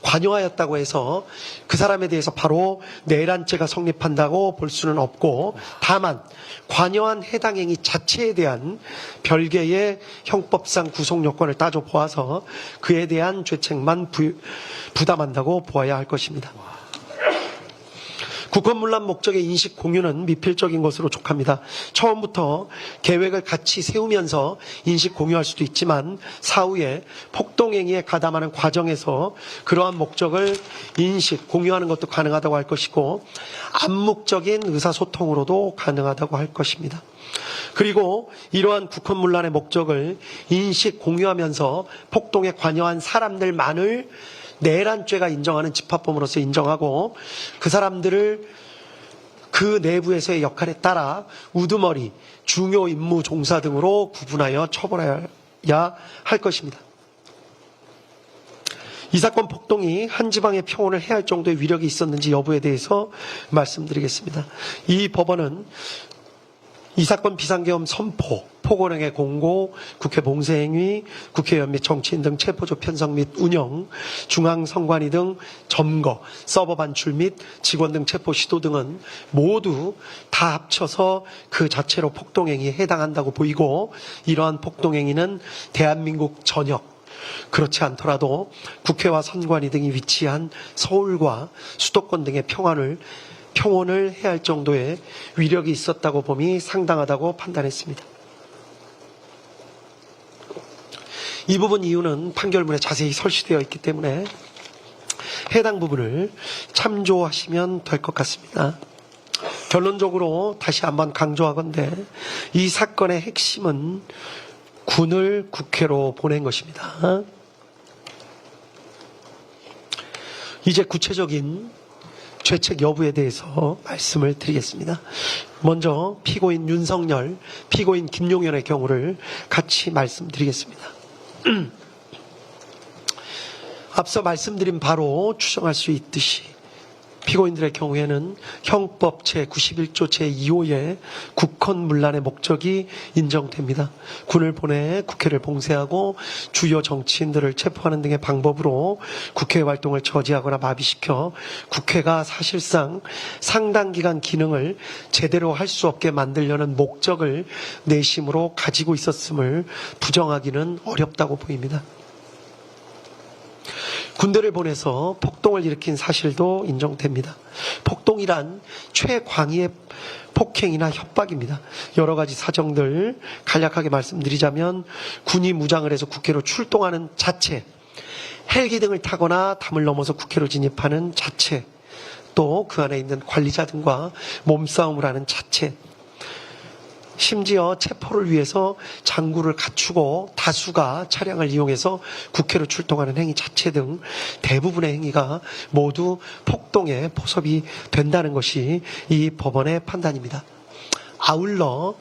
관여하였다고 해서 그 사람에 대해서 바로 내란죄가 성립한다고 볼 수는 없고, 다만 관여한 해당 행위 자체에 대한 별개의 형법상 구속요건을 따져 보아서 그에 대한 죄책만 부담한다고 보아야 할 것입니다. 국헌문란 목적의 인식 공유는 미필적인 것으로 족합니다. 처음부터 계획을 같이 세우면서 인식 공유할 수도 있지만 사후에 폭동행위에 가담하는 과정에서 그러한 목적을 인식 공유하는 것도 가능하다고 할 것이고, 암묵적인 의사소통으로도 가능하다고 할 것입니다. 그리고 이러한 국헌문란의 목적을 인식 공유하면서 폭동에 관여한 사람들만을 내란죄가 인정하는 집합범으로서 인정하고, 그 사람들을 그 내부에서의 역할에 따라 우두머리, 중요 임무 종사 등으로 구분하여 처벌해야 할 것입니다. 이 사건 폭동이 한 지방의 평온을 해할 정도의 위력이 있었는지 여부에 대해서 말씀드리겠습니다. 이 법원은 이 사건 비상계엄 선포, 포고령의 공고, 국회 봉쇄행위, 국회의원 및 정치인 등 체포조 편성 및 운영, 중앙선관위 등 점거, 서버 반출 및 직원 등 체포 시도 등은 모두 다 합쳐서 그 자체로 폭동행위에 해당한다고 보이고, 이러한 폭동행위는 대한민국 전역, 그렇지 않더라도 국회와 선관위 등이 위치한 서울과 수도권 등의 평온을 해야 할 정도의 위력이 있었다고 봄이 상당하다고 판단했습니다. 이 부분 이유는 판결문에 자세히 설치되어 있기 때문에 해당 부분을 참조하시면 될 것 같습니다. 결론적으로 다시 한번 강조하건대 이 사건의 핵심은 군을 국회로 보낸 것입니다. 이제 구체적인 죄책 여부에 대해서 말씀을 드리겠습니다. 먼저 피고인 윤석열, 피고인 김용현의 경우를 같이 말씀드리겠습니다. 앞서 말씀드린 바로 추정할 수 있듯이 피고인들의 경우에는 형법 제91조 제2호의 국헌문란의 목적이 인정됩니다. 군을 보내 국회를 봉쇄하고 주요 정치인들을 체포하는 등의 방법으로 국회 활동을 저지하거나 마비시켜 국회가 사실상 상당 기간 기능을 제대로 할 수 없게 만들려는 목적을 내심으로 가지고 있었음을 부정하기는 어렵다고 보입니다. 군대를 보내서 폭동을 일으킨 사실도 인정됩니다. 폭동이란 최광의의 폭행이나 협박입니다. 여러 가지 사정들 간략하게 말씀드리자면 군이 무장을 해서 국회로 출동하는 자체, 헬기 등을 타거나 담을 넘어서 국회로 진입하는 자체, 또 그 안에 있는 관리자 등과 몸싸움을 하는 자체, 심지어 체포를 위해서 장구를 갖추고 다수가 차량을 이용해서 국회로 출동하는 행위 자체 등 대부분의 행위가 모두 폭동에 포섭이 된다는 것이 이 법원의 판단입니다. 아울러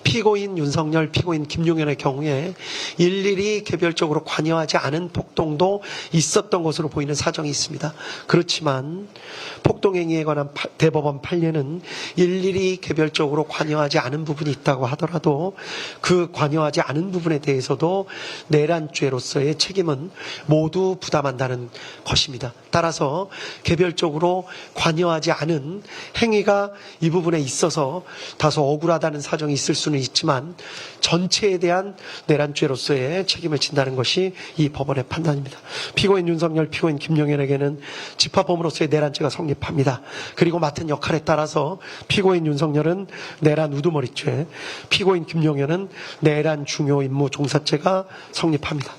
피고인 윤석열, 피고인 김용현의 경우에 일일이 개별적으로 관여하지 않은 폭동도 있었던 것으로 보이는 사정이 있습니다. 그렇지만 폭동행위에 관한 대법원 판례는 일일이 개별적으로 관여하지 않은 부분이 있다고 하더라도 그 관여하지 않은 부분에 대해서도 내란죄로서의 책임은 모두 부담한다는 것입니다. 따라서 개별적으로 관여하지 않은 행위가 이 부분에 있어서 다소 억울하다는 사정이 있을 수는 있지만 전체에 대한 내란죄로서의 책임을 진다는 것이 이 법원의 판단입니다. 피고인 윤석열, 피고인 김용현에게는 집합범으로서의 내란죄가 성립합니다. 그리고 맡은 역할에 따라서 피고인 윤석열은 내란 우두머리죄, 피고인 김용현은 내란 중요 임무 종사죄가 성립합니다.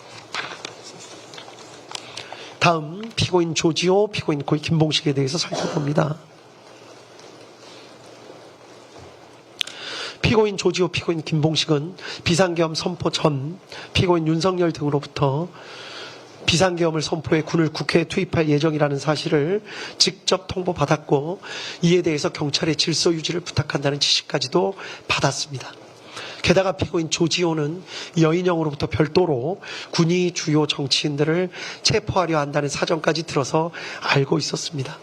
다음 피고인 조지호, 피고인 김봉식에 대해서 살펴봅니다. 피고인 조지호, 피고인 김봉식은 비상계엄 선포 전 피고인 윤석열 등으로부터 비상계엄을 선포해 군을 국회에 투입할 예정이라는 사실을 직접 통보받았고 이에 대해서 경찰의 질서 유지를 부탁한다는 지시까지도 받았습니다. 게다가 피고인 조지호는 여인영으로부터 별도로 군이 주요 정치인들을 체포하려 한다는 사정까지 들어서 알고 있었습니다.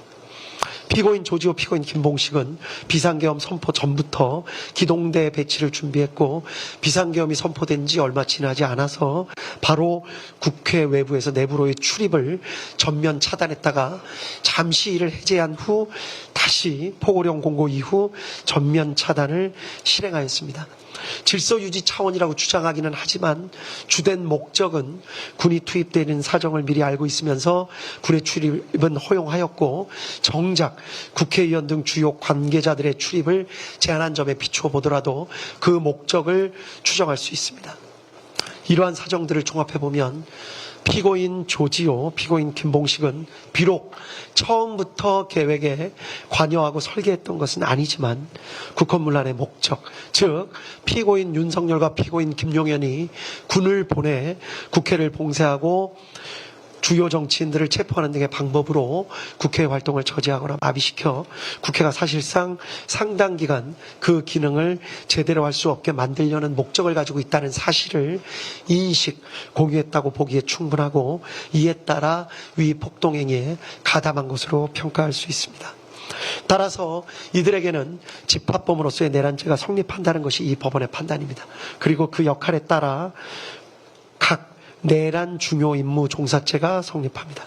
피고인 조지호, 피고인 김봉식은 비상계엄 선포 전부터 기동대 배치를 준비했고 비상계엄이 선포된 지 얼마 지나지 않아서 바로 국회 외부에서 내부로의 출입을 전면 차단했다가 잠시 이를 해제한 후 다시 포고령 공고 이후 전면 차단을 실행하였습니다. 질서 유지 차원이라고 주장하기는 하지만 주된 목적은 군이 투입되는 사정을 미리 알고 있으면서 군의 출입은 허용하였고 정작 국회의원 등 주요 관계자들의 출입을 제한한 점에 비추어 보더라도 그 목적을 추정할 수 있습니다. 이러한 사정들을 종합해보면 피고인 조지호, 피고인 김봉식은 비록 처음부터 계획에 관여하고 설계했던 것은 아니지만 국헌문란의 목적, 즉 피고인 윤석열과 피고인 김용현이 군을 보내 국회를 봉쇄하고 주요 정치인들을 체포하는 등의 방법으로 국회 활동을 저지하거나 마비시켜 국회가 사실상 상당 기간 그 기능을 제대로 할 수 없게 만들려는 목적을 가지고 있다는 사실을 인식, 공유했다고 보기에 충분하고 이에 따라 위 폭동행위에 가담한 것으로 평가할 수 있습니다. 따라서 이들에게는 집합범으로서의 내란죄가 성립한다는 것이 이 법원의 판단입니다. 그리고 그 역할에 따라 각 내란 중요 임무 종사죄가 성립합니다.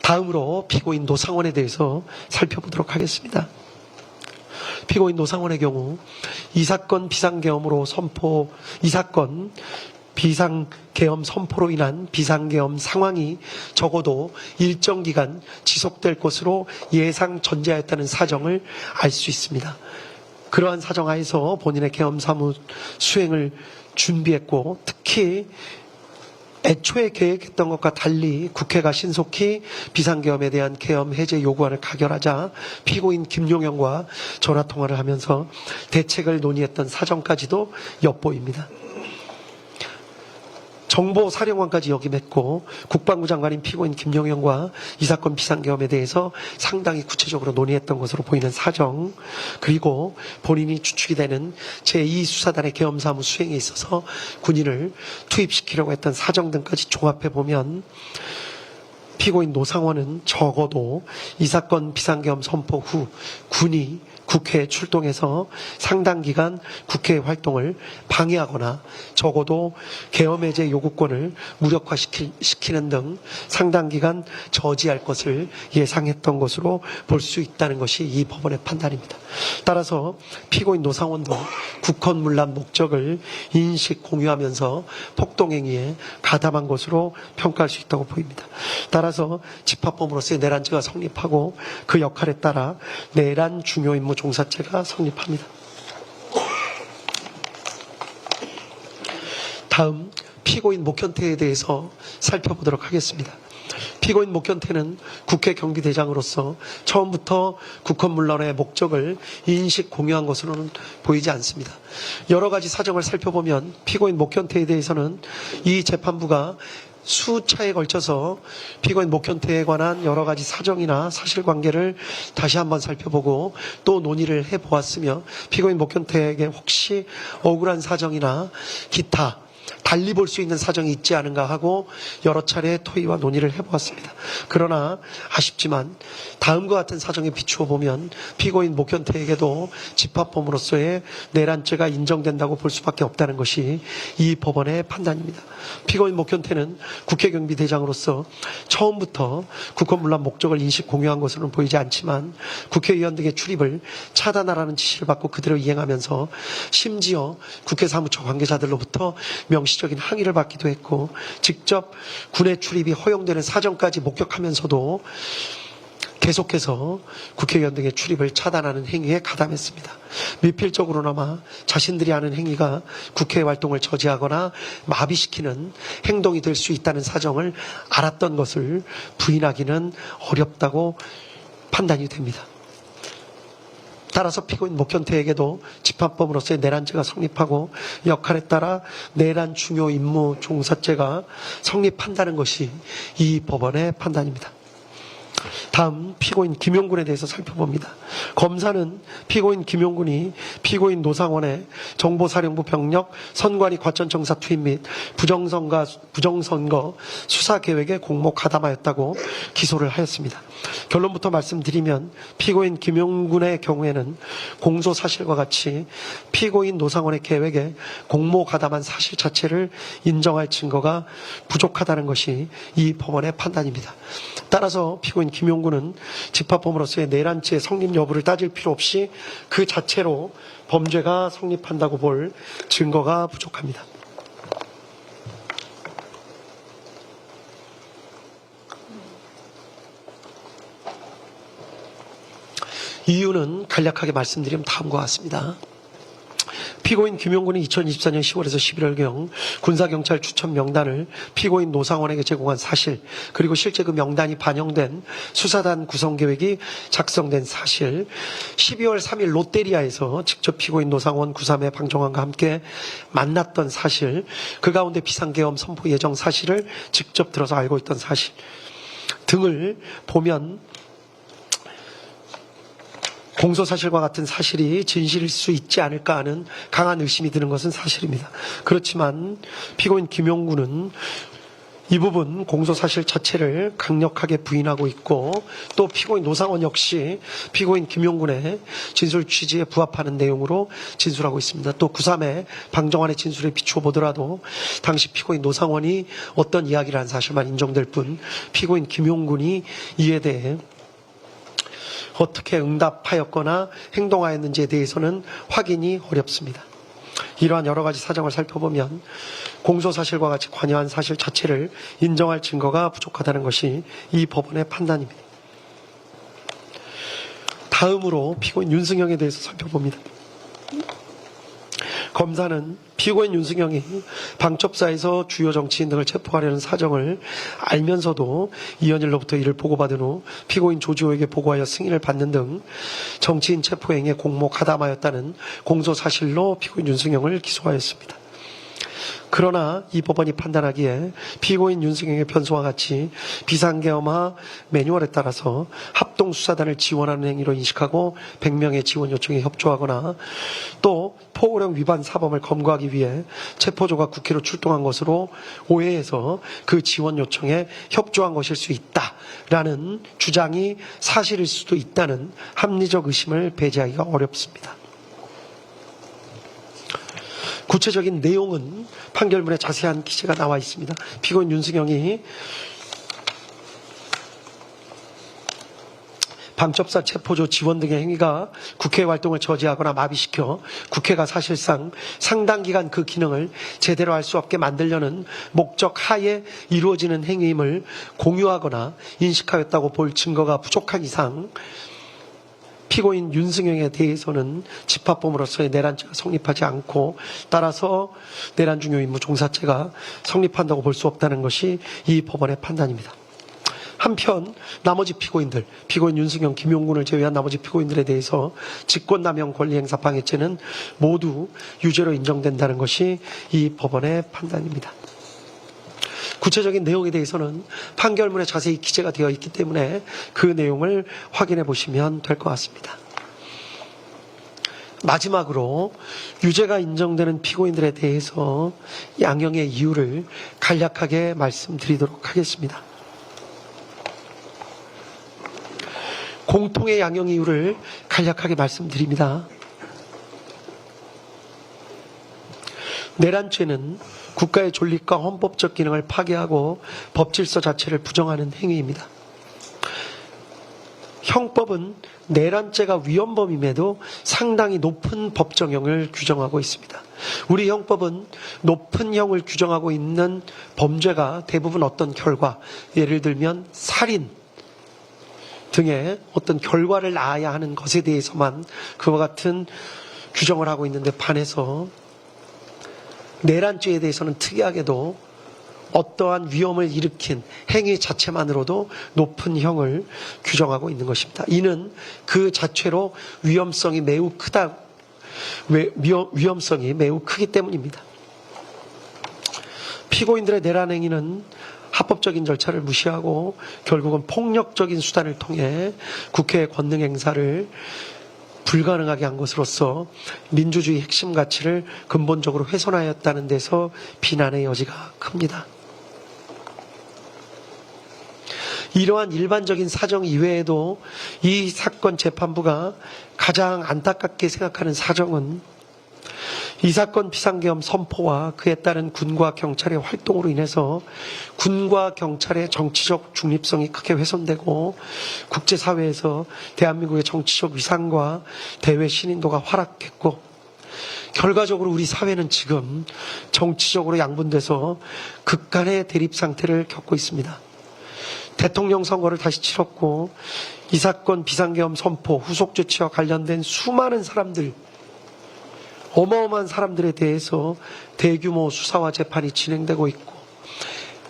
다음으로 피고인 노상원에 대해서 살펴보도록 하겠습니다. 피고인 노상원의 경우 이 사건 비상계엄으로 이 사건 비상계엄 선포로 인한 비상계엄 상황이 적어도 일정 기간 지속될 것으로 예상 전제하였다는 사정을 알 수 있습니다. 그러한 사정하에서 본인의 계엄 사무 수행을 준비했고 특히 애초에 계획했던 것과 달리 국회가 신속히 비상계엄에 대한 계엄 해제 요구안을 가결하자 피고인 김용현과 전화통화를 하면서 대책을 논의했던 사정까지도 엿보입니다. 정보사령관까지 역임했고 국방부 장관인 피고인 김용현과 이 사건 비상계엄에 대해서 상당히 구체적으로 논의했던 것으로 보이는 사정, 그리고 본인이 주축이 되는 제2수사단의 계엄사무 수행에 있어서 군인을 투입시키려고 했던 사정 등까지 종합해보면 피고인 노상원은 적어도 이 사건 비상계엄 선포 후 군이 국회에 출동해서 상당 기간 국회 활동을 방해하거나 적어도 계엄 해제 요구권을 무력화시키는 등 상당 기간 저지할 것을 예상했던 것으로 볼 수 있다는 것이 이 법원의 판단입니다. 따라서 피고인 노상원도 국헌문란 목적을 인식 공유하면서 폭동행위에 가담한 것으로 평가할 수 있다고 보입니다. 따라서 집합범으로서의 내란죄가 성립하고 그 역할에 따라 내란 중요 임무 종사죄가 성립합니다. 다음 피고인 목현태에 대해서 살펴보도록 하겠습니다. 피고인 목현태는 국회 경비대장으로서 처음부터 국헌문란의 목적을 인식 공유한 것으로는 보이지 않습니다. 여러 가지 사정을 살펴보면 피고인 목현태에 대해서는 이 재판부가 수차에 걸쳐서 피고인 목현태에 관한 여러 가지 사정이나 사실관계를 다시 한번 살펴보고 또 논의를 해보았으며 피고인 목현태에게 혹시 억울한 사정이나 기타 달리 볼 수 있는 사정이 있지 않은가 하고 여러 차례 토의와 논의를 해보았습니다. 그러나 아쉽지만 다음과 같은 사정에 비추어 보면 피고인 목현태에게도 집합범으로서의 내란죄가 인정된다고 볼 수밖에 없다는 것이 이 법원의 판단입니다. 피고인 목현태는 국회경비대장으로서 처음부터 국헌문란 목적을 인식 공유한 것으로는 보이지 않지만 국회의원 등의 출입을 차단하라는 지시를 받고 그대로 이행하면서 심지어 국회사무처 관계자들로부터 명시적인 항의를 받기도 했고 직접 군의 출입이 허용되는 사정까지 목격하면서도 계속해서 국회의원 등의 출입을 차단하는 행위에 가담했습니다. 미필적으로나마 자신들이 하는 행위가 국회 활동을 저지하거나 마비시키는 행동이 될 수 있다는 사정을 알았던 것을 부인하기는 어렵다고 판단이 됩니다. 따라서 피고인 목현태에게도 집합범으로서의 내란죄가 성립하고 역할에 따라 내란 중요 임무 종사죄가 성립한다는 것이 이 법원의 판단입니다. 다음 피고인 김용군에 대해서 살펴봅니다. 검사는 피고인 김용군이 피고인 노상원의 정보사령부 병력 선관위 과천청사 투입 및 부정선거 수사계획에 공모 가담하였다고 기소를 하였습니다. 결론부터 말씀드리면 피고인 김용군의 경우에는 공소 사실과 같이 피고인 노상원의 계획에 공모 가담한 사실 자체를 인정할 증거가 부족하다는 것이 이 법원의 판단입니다. 따라서 피고인 김용군은 집합범으로서의 내란죄 성립 여부를 따질 필요 없이 그 자체로 범죄가 성립한다고 볼 증거가 부족합니다. 이유는 간략하게 말씀드리면 다음과 같습니다. 피고인 김용군이 2024년 10월에서 11월경 군사경찰 추천 명단을 피고인 노상원에게 제공한 사실, 그리고 실제 그 명단이 반영된 수사단 구성계획이 작성된 사실, 12월 3일 롯데리아에서 직접 피고인 노상원 구삼의 방정환과 함께 만났던 사실, 그 가운데 비상계엄 선포 예정 사실을 직접 들어서 알고 있던 사실 등을 보면 공소사실과 같은 사실이 진실일 수 있지 않을까 하는 강한 의심이 드는 것은 사실입니다. 그렇지만 피고인 김용군은 이 부분 공소사실 자체를 강력하게 부인하고 있고 또 피고인 노상원 역시 피고인 김용군의 진술 취지에 부합하는 내용으로 진술하고 있습니다. 또 구3의 방정환의 진술에 비추어 보더라도 당시 피고인 노상원이 어떤 이야기를 한 사실만 인정될 뿐 피고인 김용군이 이에 대해 어떻게 응답하였거나 행동하였는지에 대해서는 확인이 어렵습니다. 이러한 여러 가지 사정을 살펴보면 공소사실과 같이 관여한 사실 자체를 인정할 증거가 부족하다는 것이 이 법원의 판단입니다. 다음으로 피고인 윤승영에 대해서 살펴봅니다. 검사는 피고인 윤승영이 방첩사에서 주요 정치인 등을 체포하려는 사정을 알면서도 이현일로부터 이를 보고받은 후 피고인 조지호에게 보고하여 승인을 받는 등 정치인 체포 행위에 공모 가담하였다는 공소사실로 피고인 윤승영을 기소하였습니다. 그러나 이 법원이 판단하기에 피고인 윤승영의 변소와 같이 비상계엄화 매뉴얼에 따라서 합동수사단을 지원하는 행위로 인식하고 100명의 지원 요청에 협조하거나 또 포고령 위반 사범을 검거하기 위해 체포조가 국회로 출동한 것으로 오해해서 그 지원 요청에 협조한 것일 수 있다라는 주장이 사실일 수도 있다는 합리적 의심을 배제하기가 어렵습니다. 구체적인 내용은 판결문에 자세한 기재가 나와 있습니다. 피고인 윤승영이 방첩사 체포조 지원 등의 행위가 국회 활동을 저지하거나 마비시켜 국회가 사실상 상당 기간 그 기능을 제대로 할 수 없게 만들려는 목적 하에 이루어지는 행위임을 공유하거나 인식하였다고 볼 증거가 부족한 이상 피고인 윤승영에 대해서는 집합범으로서의 내란죄가 성립하지 않고 따라서 내란 중요 임무 종사죄가 성립한다고 볼 수 없다는 것이 이 법원의 판단입니다. 한편 나머지 피고인들, 피고인 윤승영, 김용군을 제외한 나머지 피고인들에 대해서 직권남용 권리행사 방해죄는 모두 유죄로 인정된다는 것이 이 법원의 판단입니다. 구체적인 내용에 대해서는 판결문에 자세히 기재가 되어 있기 때문에 그 내용을 확인해 보시면 될 것 같습니다. 마지막으로 유죄가 인정되는 피고인들에 대해서 양형의 이유를 간략하게 말씀드리도록 하겠습니다. 공통의 양형 이유를 간략하게 말씀드립니다. 내란죄는 국가의 존립과 헌법적 기능을 파괴하고 법 질서 자체를 부정하는 행위입니다. 형법은 내란죄가 위헌범임에도 상당히 높은 법정형을 규정하고 있습니다. 우리 형법은 높은 형을 규정하고 있는 범죄가 대부분 어떤 결과, 예를 들면 살인 등의 어떤 결과를 낳아야 하는 것에 대해서만 그와 같은 규정을 하고 있는데 반해서 내란죄에 대해서는 특이하게도 어떠한 위험을 일으킨 행위 자체만으로도 높은 형을 규정하고 있는 것입니다. 이는 그 자체로 위험성이 매우 크기 때문입니다. 피고인들의 내란 행위는 합법적인 절차를 무시하고 결국은 폭력적인 수단을 통해 국회의 권능 행사를 불가능하게 한 것으로서 민주주의 핵심 가치를 근본적으로 훼손하였다는 데서 비난의 여지가 큽니다. 이러한 일반적인 사정 이외에도 이 사건 재판부가 가장 안타깝게 생각하는 사정은 이 사건 비상계엄 선포와 그에 따른 군과 경찰의 활동으로 인해서 군과 경찰의 정치적 중립성이 크게 훼손되고 국제사회에서 대한민국의 정치적 위상과 대외 신인도가 하락했고 결과적으로 우리 사회는 지금 정치적으로 양분돼서 극간의 대립 상태를 겪고 있습니다. 대통령 선거를 다시 치렀고 이 사건 비상계엄 선포 후속 조치와 관련된 수많은 사람들, 어마어마한 사람들에 대해서 대규모 수사와 재판이 진행되고 있고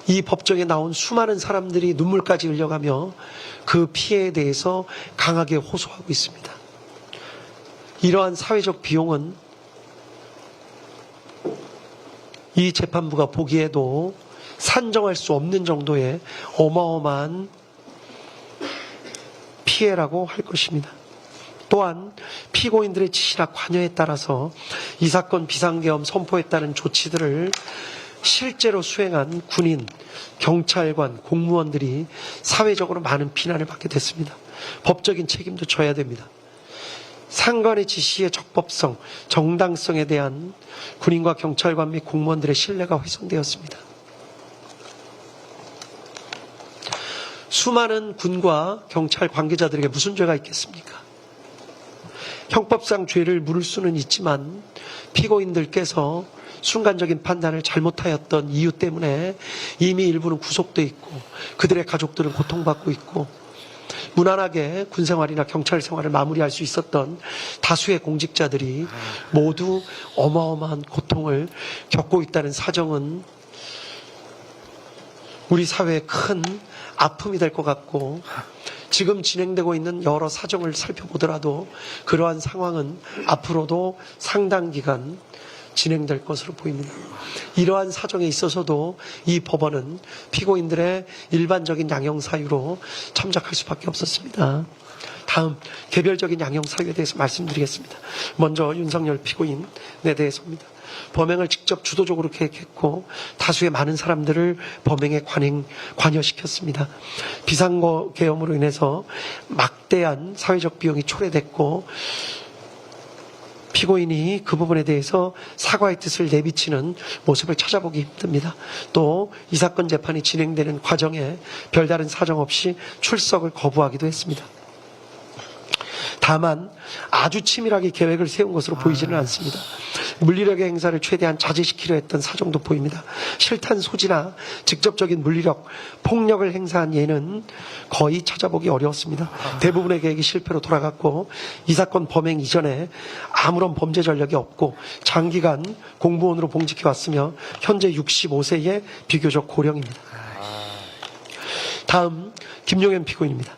이 법정에 나온 수많은 사람들이 눈물까지 흘려가며 그 피해에 대해서 강하게 호소하고 있습니다. 이러한 사회적 비용은 이 재판부가 보기에도 산정할 수 없는 정도의 어마어마한 피해라고 할 것입니다. 또한 피고인들의 지시나 관여에 따라서 이 사건 비상계엄 선포에 따른 조치들을 실제로 수행한 군인, 경찰관, 공무원들이 사회적으로 많은 비난을 받게 됐습니다. 법적인 책임도 져야 됩니다. 상관의 지시의 적법성, 정당성에 대한 군인과 경찰관 및 공무원들의 신뢰가 훼손되었습니다. 수많은 군과 경찰 관계자들에게 무슨 죄가 있겠습니까? 형법상 죄를 물을 수는 있지만 피고인들께서 순간적인 판단을 잘못하였던 이유 때문에 이미 일부는 구속돼 있고 그들의 가족들은 고통받고 있고 무난하게 군생활이나 경찰생활을 마무리할 수 있었던 다수의 공직자들이 모두 어마어마한 고통을 겪고 있다는 사정은 우리 사회에 큰 아픔이 될 것 같고 지금 진행되고 있는 여러 사정을 살펴보더라도 그러한 상황은 앞으로도 상당 기간 진행될 것으로 보입니다. 이러한 사정에 있어서도 이 법원은 피고인들의 일반적인 양형 사유로 참작할 수밖에 없었습니다. 다음 개별적인 양형 사유에 대해서 말씀드리겠습니다. 먼저 윤석열 피고인에 대해서입니다. 범행을 직접 주도적으로 계획했고 다수의 많은 사람들을 범행에 관여시켰습니다. 비상계엄으로 인해서 막대한 사회적 비용이 초래됐고 피고인이 그 부분에 대해서 사과의 뜻을 내비치는 모습을 찾아보기 힘듭니다. 또 이 사건 재판이 진행되는 과정에 별다른 사정 없이 출석을 거부하기도 했습니다. 다만 아주 치밀하게 계획을 세운 것으로 보이지는 않습니다. 물리력의 행사를 최대한 자제시키려 했던 사정도 보입니다. 실탄 소지나 직접적인 물리력, 폭력을 행사한 예는 거의 찾아보기 어려웠습니다. 대부분의 계획이 실패로 돌아갔고 이 사건 범행 이전에 아무런 범죄 전력이 없고 장기간 공무원으로 봉직해왔으며 현재 65세의 비교적 고령입니다. 다음 김용현 피고인입니다.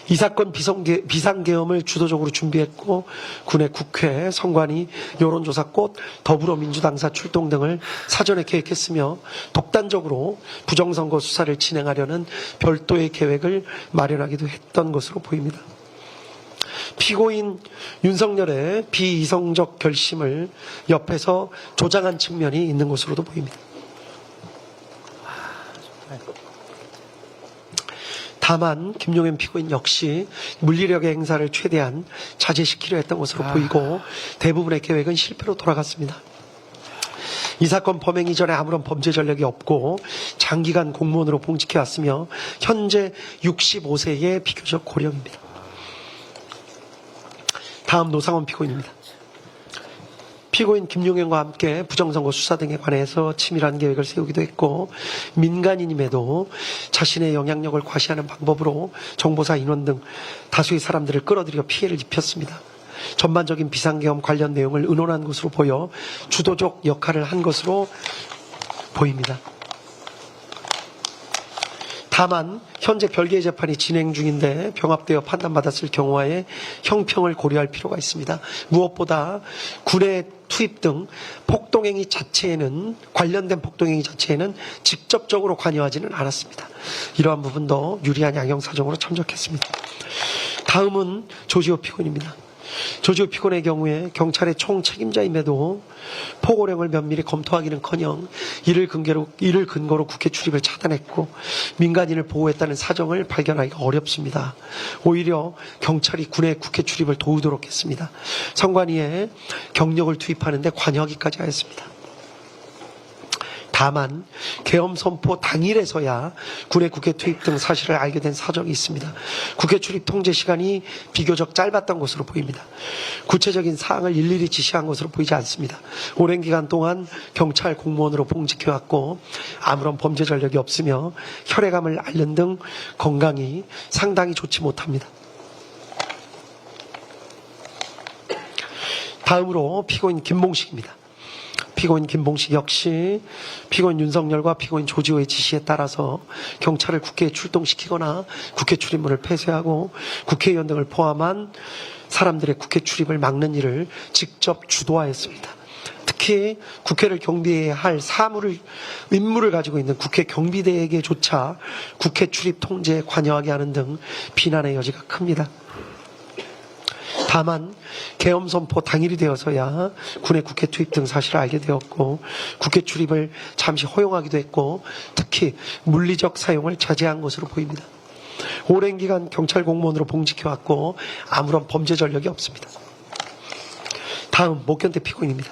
이 사건 비상계엄을 주도적으로 준비했고 군의 국회, 선관위, 여론조사 꽃, 더불어민주당사 출동 등을 사전에 계획했으며 독단적으로 부정선거 수사를 진행하려는 별도의 계획을 마련하기도 했던 것으로 보입니다. 피고인 윤석열의 비이성적 결심을 옆에서 조장한 측면이 있는 것으로도 보입니다. 다만 김용현 피고인 역시 물리력의 행사를 최대한 자제시키려 했던 것으로 보이고 대부분의 계획은 실패로 돌아갔습니다. 이 사건 범행 이전에 아무런 범죄 전력이 없고 장기간 공무원으로 봉직해왔으며 현재 65세의 비교적 고령입니다. 다음 노상원 피고인입니다. 피고인 김용현과 함께 부정선거 수사 등에 관해서 치밀한 계획을 세우기도 했고 민간인임에도 자신의 영향력을 과시하는 방법으로 정보사 인원 등 다수의 사람들을 끌어들여 피해를 입혔습니다. 전반적인 비상계엄 관련 내용을 의논한 것으로 보여 주도적 역할을 한 것으로 보입니다. 다만 현재 별개의 재판이 진행 중인데 병합되어 판단받았을 경우에 형평을 고려할 필요가 있습니다. 무엇보다 군의 투입 등 폭동행위 자체에는 관련된 폭동행위 자체에는 직접적으로 관여하지는 않았습니다. 이러한 부분도 유리한 양형사정으로 참작했습니다. 다음은 조지호 피고인입니다. 조지호 피고인의 경우에 경찰의 총책임자임에도 포고령을 면밀히 검토하기는커녕 이를 근거로 국회 출입을 차단했고 민간인을 보호했다는 사정을 발견하기가 어렵습니다. 오히려 경찰이 군의 국회 출입을 도우도록 했습니다. 선관위에 경력을 투입하는 데 관여하기까지 하였습니다. 다만 계엄 선포 당일에서야 군의 국회 투입 등 사실을 알게 된 사정이 있습니다. 국회 출입 통제 시간이 비교적 짧았던 것으로 보입니다. 구체적인 사항을 일일이 지시한 것으로 보이지 않습니다. 오랜 기간 동안 경찰 공무원으로 봉직해왔고 아무런 범죄 전력이 없으며 혈액암을 앓는 등 건강이 상당히 좋지 못합니다. 다음으로 피고인 김봉식입니다. 피고인 김봉식 역시 피고인 윤석열과 피고인 조지호의 지시에 따라서 경찰을 국회에 출동시키거나 국회 출입문을 폐쇄하고 국회의원 등을 포함한 사람들의 국회 출입을 막는 일을 직접 주도하였습니다. 특히 국회를 경비해야 할 임무를 가지고 있는 국회 경비대에게조차 국회 출입 통제에 관여하게 하는 등 비난의 여지가 큽니다. 다만 계엄 선포 당일이 되어서야 군의 국회 투입 등 사실을 알게 되었고 국회 출입을 잠시 허용하기도 했고 특히 물리적 사용을 자제한 것으로 보입니다. 오랜 기간 경찰 공무원으로 봉직해왔고 아무런 범죄 전력이 없습니다. 다음 목견태 피고인입니다.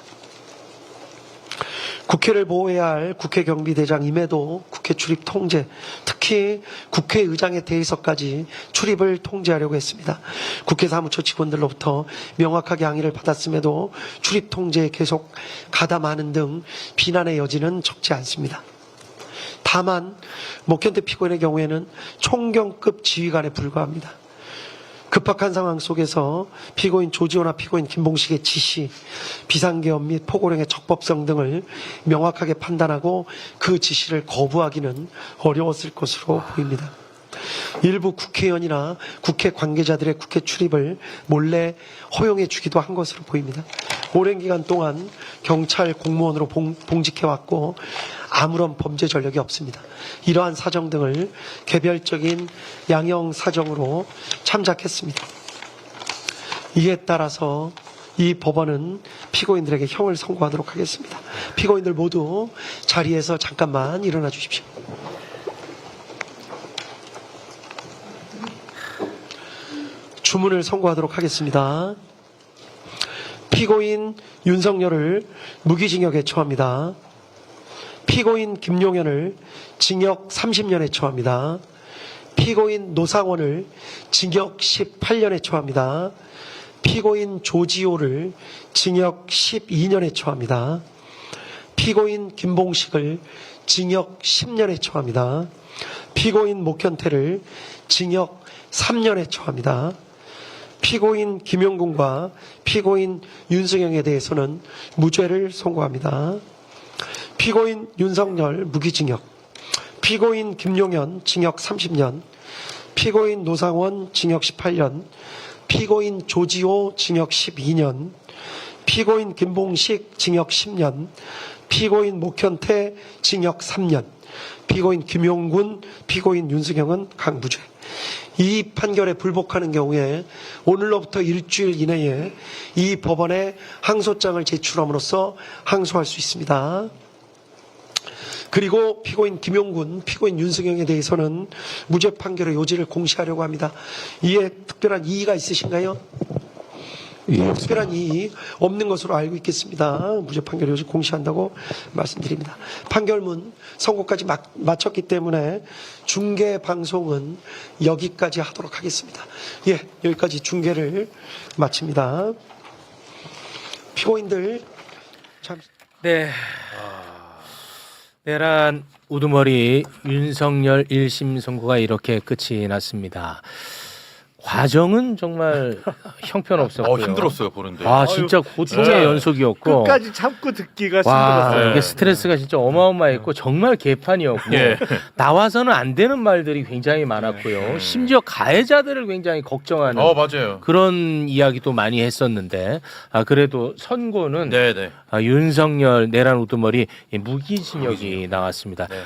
국회를 보호해야 할 국회 경비대장임에도 국회 출입 통제, 특히 국회의장에 대해서까지 출입을 통제하려고 했습니다. 국회 사무처 직원들로부터 명확하게 항의를 받았음에도 출입 통제에 계속 가담하는 등 비난의 여지는 적지 않습니다. 다만 목견태 피고인의 경우에는 총경급 지휘관에 불과합니다. 급박한 상황 속에서 피고인 조지호나 피고인 김봉식의 지시, 비상계엄 및 포고령의 적법성 등을 명확하게 판단하고 그 지시를 거부하기는 어려웠을 것으로 보입니다. 일부 국회의원이나 국회 관계자들의 국회 출입을 몰래 허용해 주기도 한 것으로 보입니다. 오랜 기간 동안 경찰 공무원으로 봉직해왔고 아무런 범죄 전력이 없습니다. 이러한 사정 등을 개별적인 양형 사정으로 참작했습니다. 이에 따라서 이 법원은 피고인들에게 형을 선고하도록 하겠습니다. 피고인들 모두 자리에서 잠깐만 일어나 주십시오. 주문을 선고하도록 하겠습니다. 피고인 윤석열을 무기징역에 처합니다. 피고인 김용현을 징역 30년에 처합니다. 피고인 노상원을 징역 18년에 처합니다. 피고인 조지호를 징역 12년에 처합니다. 피고인 김봉식을 징역 10년에 처합니다. 피고인 목현태를 징역 3년에 처합니다. 피고인 김용군과 피고인 윤승영에 대해서는 무죄를 선고합니다. 피고인 윤석열 무기징역, 피고인 김용현 징역 30년, 피고인 노상원 징역 18년, 피고인 조지호 징역 12년, 피고인 김봉식 징역 10년, 피고인 목현태 징역 3년, 피고인 김용군, 피고인 윤승영은 강무죄. 이 판결에 불복하는 경우에 오늘로부터 일주일 이내에 이 법원에 항소장을 제출함으로써 항소할 수 있습니다. 그리고 피고인 김용군, 피고인 윤승영에 대해서는 무죄 판결의 요지를 공시하려고 합니다. 이에 특별한 이의가 있으신가요? 특별한 이의 없는 것으로 알고 있겠습니다. 무죄 판결 요지 공시한다고 말씀드립니다. 판결문 선고까지 마쳤기 때문에 중계 방송은 여기까지 하도록 하겠습니다. 예, 여기까지 중계를 마칩니다. 피고인들 잠시. 네. 내란 우두머리 윤석열 1심 선고가 이렇게 끝이 났습니다. 과정은 정말 형편없었고요. 힘들었어요 보는데. 아 진짜 고통의 연속이었고 끝까지 참고 듣기가 와 힘들었어요. 이게 스트레스가 진짜 어마어마했고 정말 개판이었고 예. 나와서는 안 되는 말들이 굉장히 많았고요. 심지어 가해자들을 굉장히 걱정하는 맞아요. 그런 이야기도 많이 했었는데 그래도 선고는 네네. 윤석열 내란 우두머리 무기징역이 나왔습니다. 네.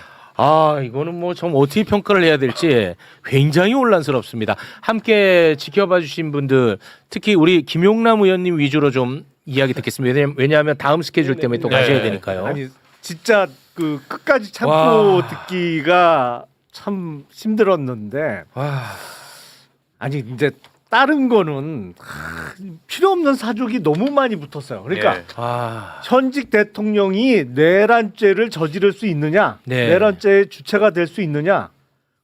이거는 뭐 좀 어떻게 평가를 해야 될지 굉장히 혼란스럽습니다. 함께 지켜봐 주신 분들 특히 우리 김용남 의원님 위주로 좀 이야기 듣겠습니다. 왜냐하면 다음 스케줄 때문에 또 가셔야 네. 되니까요. 아니 진짜 그 끝까지 참고 와. 듣기가 참 힘들었는데 아니 이제 다른 거는 필요 없는 사족이 너무 많이 붙었어요. 그러니까 예. 현직 대통령이 내란죄를 저지를 수 있느냐, 네. 내란죄의 주체가 될 수 있느냐,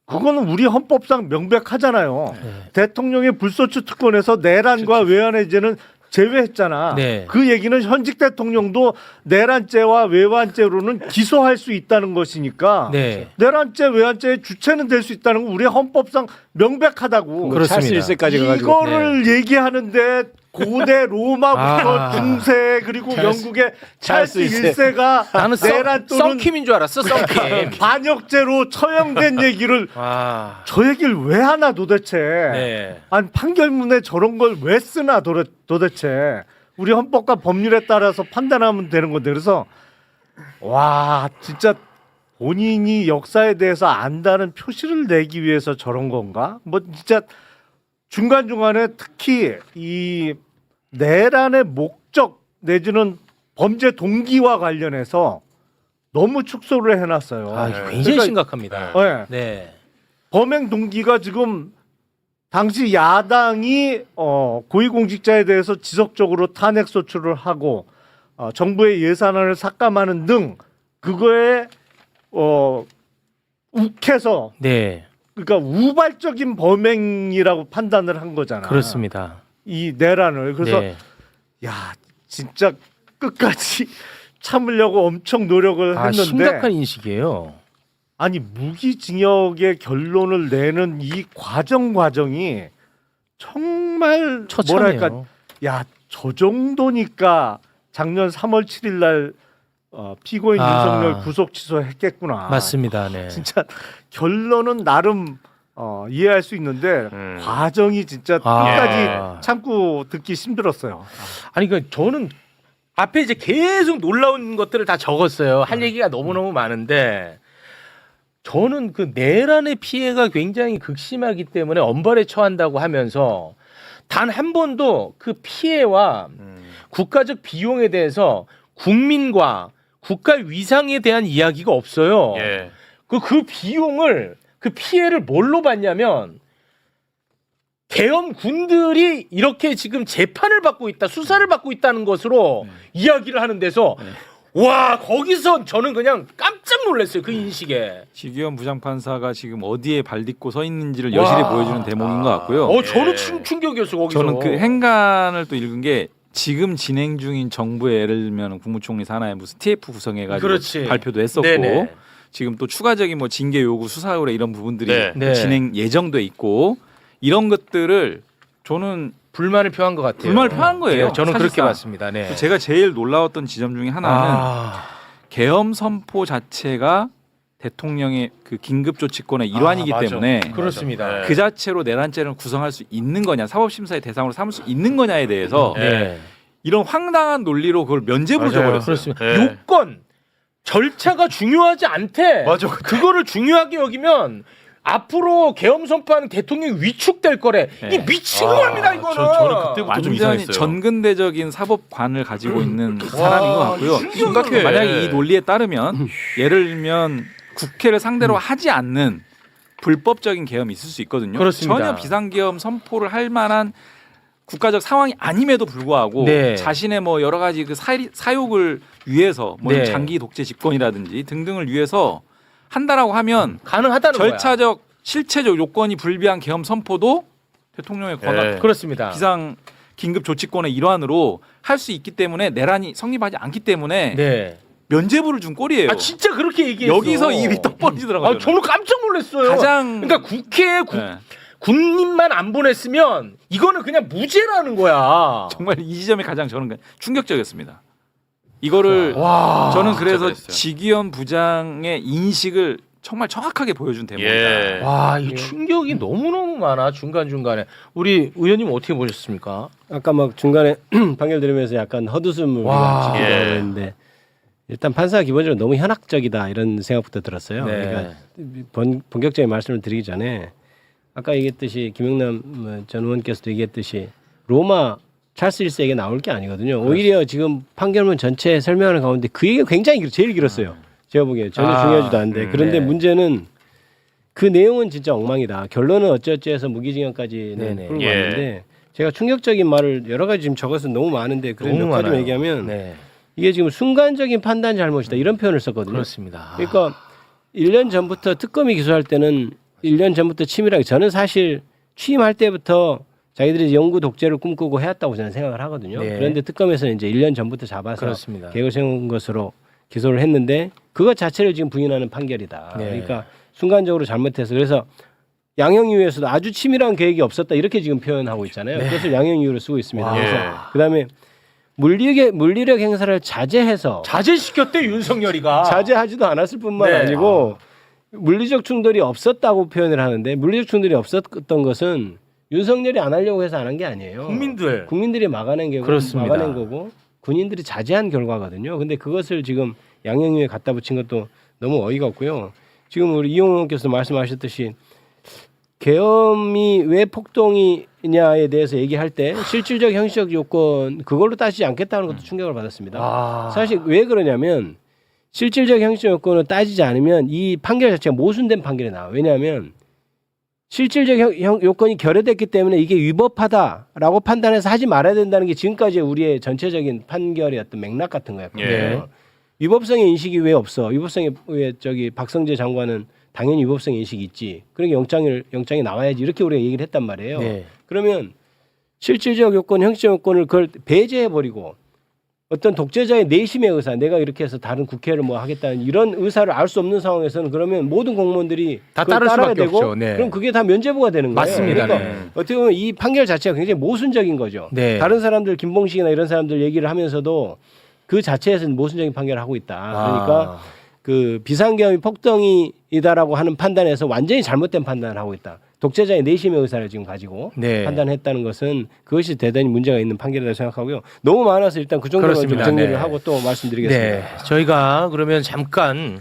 그거는 우리 헌법상 명백하잖아요. 대통령의 불소추 특권에서 내란과 외환의 죄는 제외했잖아. 네. 그 얘기는 현직 대통령도 내란죄와 외환죄로는 기소할 수 있다는 것이니까 네. 내란죄, 외환죄의 주체는 될 수 있다는 건 우리 헌법상 명백하다고. 그렇습니다. 찰스 1세까지 가가지고 이거를 얘기하는데 고대 로마부터 중세 그리고 영국의 찰스 1세가 나는 내란 또는 썬킴인 줄 알았어. 썬킴. 반역죄로 처형된 얘기를 저 얘기를 왜 하나 도대체. 네. 아니 판결문에 저런 걸 왜 쓰나 도대체. 우리 헌법과 법률에 따라서 판단하면 되는 건데 그래서 와 진짜 본인이 역사에 대해서 안다는 표시를 내기 위해서 저런 건가? 뭐 진짜 중간중간에 특히 이 내란의 목적 내지는 범죄 동기와 관련해서 너무 축소를 해놨어요. 굉장히 그러니까 심각합니다. 네. 네. 범행 동기가 지금 당시 야당이 고위공직자에 대해서 지속적으로 탄핵 소추를 하고 정부의 예산안을 삭감하는 등 그거에 욱해서 네. 그러니까 우발적인 범행이라고 판단을 한 거잖아. 그렇습니다. 이 내란을 그래서 네. 야 진짜 끝까지 참으려고 엄청 노력을 했는데 심각한 인식이에요. 아니 무기징역의 결론을 내는 이 과정이 정말 처참해요. 뭐랄까 야 저 정도니까 작년 3월 7일 날 피고인 윤석열 구속 취소했겠구나. 맞습니다. 네. 진짜 결론은 나름 이해할 수 있는데 과정이 진짜 끝까지 참고 듣기 힘들었어요. 아니 그 저는 앞에 이제 계속 놀라운 것들을 다 적었어요. 할 얘기가 너무너무 많은데 저는 그 내란의 피해가 굉장히 극심하기 때문에 엄벌에 처한다고 하면서 단 한 번도 그 피해와 국가적 비용에 대해서 국민과 국가 위상에 대한 이야기가 없어요. 예. 그 비용을 그 피해를 뭘로 받냐면 계엄군들이 이렇게 지금 재판을 받고 있다, 수사를 받고 있다는 것으로 이야기를 하는 데서 와 거기서 저는 그냥 깜짝 놀랐어요. 그 인식에. 지기현 부장판사가 지금 어디에 발 딛고 서 있는지를 여실히 보여주는 대목인 것 같고요. 저는 충격이었어요. 거기서. 저는 그 행간을 또 읽은 게 지금 진행 중인 정부의 예를 들면 국무총리 산하에 무슨 TF 구성해가지고 그렇지. 발표도 했었고 네네. 지금 또 추가적인 뭐 징계 요구 수사 의뢰 이런 부분들이 네. 네. 진행 예정돼 있고 이런 것들을 저는 불만을 표한 것 같아요. 불만을 표한 거예요. 네, 저는 그렇게 사실상. 봤습니다. 네. 제가 제일 놀라웠던 지점 중에 하나는 계엄 선포 자체가 대통령의 그 긴급조치권의 일환이기 맞아. 때문에 그렇습니다. 그 자체로 내란죄를 구성할 수 있는 거냐, 사법심사의 대상으로 삼을 수 있는 거냐에 대해서 네. 이런 황당한 논리로 그걸 면죄부를 맞아요. 줘버렸어요. 그렇습니다. 네. 요건 절차가 중요하지 않대. 맞아. 그거를 중요하게 여기면 앞으로 계엄 선포하는 대통령이 위축될 거래. 네. 이 미친놈입니다 이거는. 저는 그때부터 좀 완전히 이상했어요. 전근대적인 사법관을 가지고 있는 사람인 것 같고요. 심각해. 만약에 이 논리에 따르면 예를 들면 국회를 상대로 하지 않는 불법적인 계엄이 있을 수 있거든요. 그렇습니다. 전혀 비상계엄 선포를 할 만한 국가적 상황이 아님에도 불구하고 네. 자신의 뭐 여러 가지 그 사욕을 위해서 뭐 네. 장기 독재 집권이라든지 등등을 위해서 한다라고 하면 가능하다는 거야. 절차적 실체적 요건이 불비한 계엄 선포도 대통령의 권한 네. 그렇습니다. 비상 긴급 조치권의 일환으로 할 수 있기 때문에 내란이 성립하지 않기 때문에 네. 면죄부를 준 꼴이에요. 아 진짜 그렇게 얘기했어. 여기서 입이 떡 벌어지더라고요. 아, 저는 깜짝 놀랐어요. 가장 그러니까 국회에 네. 군인만 안 보냈으면 이거는 그냥 무죄라는 거야. 정말 이 지점이 가장 저는 충격적이었습니다. 이거를 와. 저는 그래서 그랬어요. 지기현 부장의 인식을 정말 정확하게 보여준 대목이다. 예. 와, 이 충격이 너무너무 많아. 중간중간에. 우리 의원님 어떻게 보셨습니까? 아까 막 중간에 판결 들으면서 약간 헛웃음을 와. 지키려고 예. 했는데 일단 판사가 기본적으로 너무 현학적이다 이런 생각부터 들었어요. 네. 그러니까 본격적인 말씀을 드리기 전에 아까 얘기했듯이 김영남 전 의원께서도 얘기했듯이 로마 찰스 1세에게 나올 게 아니거든요. 오히려 지금 판결문 전체 설명하는 가운데 그 얘기가 굉장히 제일 길었어요. 제가 보기에 전혀 중요하지도 않은데 그런데 네. 문제는 그 내용은 진짜 엉망이다. 결론은 어찌어찌해서 무기징역까지는 네네. 끌고 예. 왔는데 제가 충격적인 말을 여러 가지 지금 적어서 너무 많은데 그런 너무 몇 가지만 많아요. 얘기하면 네. 이게 지금 순간적인 판단 잘못이다 이런 표현을 썼거든요. 그렇습니다. 그러니까 1년 전부터 특검이 기소할 때는 1년 전부터 치밀하게 저는 사실 취임할 때부터 자기들이 영구 독재를 꿈꾸고 해왔다고 저는 생각을 하거든요. 네. 그런데 특검에서는 이제 1년 전부터 잡아서 그렇습니다. 계획을 세운 것으로 기소를 했는데 그것 자체를 지금 부인하는 판결이다. 네. 그러니까 순간적으로 잘못해서 그래서 양형이유에서도 아주 치밀한 계획이 없었다 이렇게 지금 표현하고 있잖아요. 그것을 양형이유로 쓰고 있습니다. 와. 그래서 예. 그다음에 물리력 행사를 자제해서 자제시켰대 윤석열이가. 자제하지도 않았을 뿐만 네. 아니고 물리적 충돌이 없었다고 표현을 하는데 물리적 충돌이 없었던 것은 윤석열이 안 하려고 해서 안 한 게 아니에요. 국민들이 막아낸 게 그렇습니다. 막아낸 거고 군인들이 자제한 결과거든요. 근데 그것을 지금 양형유에 갖다 붙인 것도 너무 어이가 없고요. 지금 우리 이용호 의원께서 말씀하셨듯이 계엄이 왜 폭동이냐에 대해서 얘기할 때 실질적 형식적 요건 그걸로 따지지 않겠다는 것도 충격을 받았습니다. 아. 사실 왜 그러냐면 실질적 형식적 요건을 따지지 않으면 이 판결 자체가 모순된 판결이 나와요. 왜냐하면 실질적 요건이 결여됐기 때문에 이게 위법하다라고 판단해서 하지 말아야 된다는 게 지금까지 우리의 전체적인 판결의 어떤 맥락 같은 거였거든요. 예. 위법성의 인식이 왜 없어? 위법성의 왜 저기 박성재 장관은 당연히 위법성의 인식이 있지. 그러니까 영장이 나와야지 이렇게 우리가 얘기를 했단 말이에요. 네. 그러면 실질적 요건, 형식적 요건을 그걸 배제해 버리고 어떤 독재자의 내심의 의사, 내가 이렇게 해서 다른 국회를 뭐 하겠다는 이런 의사를 알 수 없는 상황에서는 그러면 모든 공무원들이 다 그걸 따를 따라야 수밖에 되고 없죠. 네. 그럼 그게 다 면죄부가 되는 거예요. 맞습니다. 그러니까 네. 어떻게 보면 이 판결 자체가 굉장히 모순적인 거죠. 네. 다른 사람들 김봉식이나 이런 사람들 얘기를 하면서도 그 자체에서는 모순적인 판결을 하고 있다. 그러니까 그 비상계엄이 폭동이다라고 하는 판단에서 완전히 잘못된 판단을 하고 있다. 독재자의 내심의 의사를 지금 가지고 네. 판단했다는 것은 그것이 대단히 문제가 있는 판결이라고 생각하고요. 너무 많아서 일단 그 정도로 좀 그렇습니다. 정리를 네. 하고 또 말씀드리겠습니다. 네, 저희가 그러면 잠깐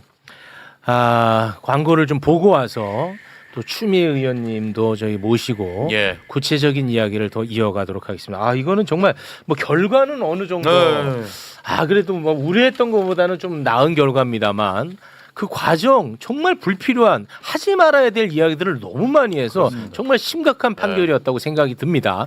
광고를 좀 보고 와서 또 추미애 의원님도 저희 모시고 예. 구체적인 이야기를 더 이어가도록 하겠습니다. 아 이거는 정말 뭐 결과는 어느 정도 네. 그래도 뭐 우려했던 것보다는 좀 나은 결과입니다만 그 과정 정말 불필요한 하지 말아야 될 이야기들을 너무 많이 해서 정말 심각한 판결이었다고 생각이 듭니다.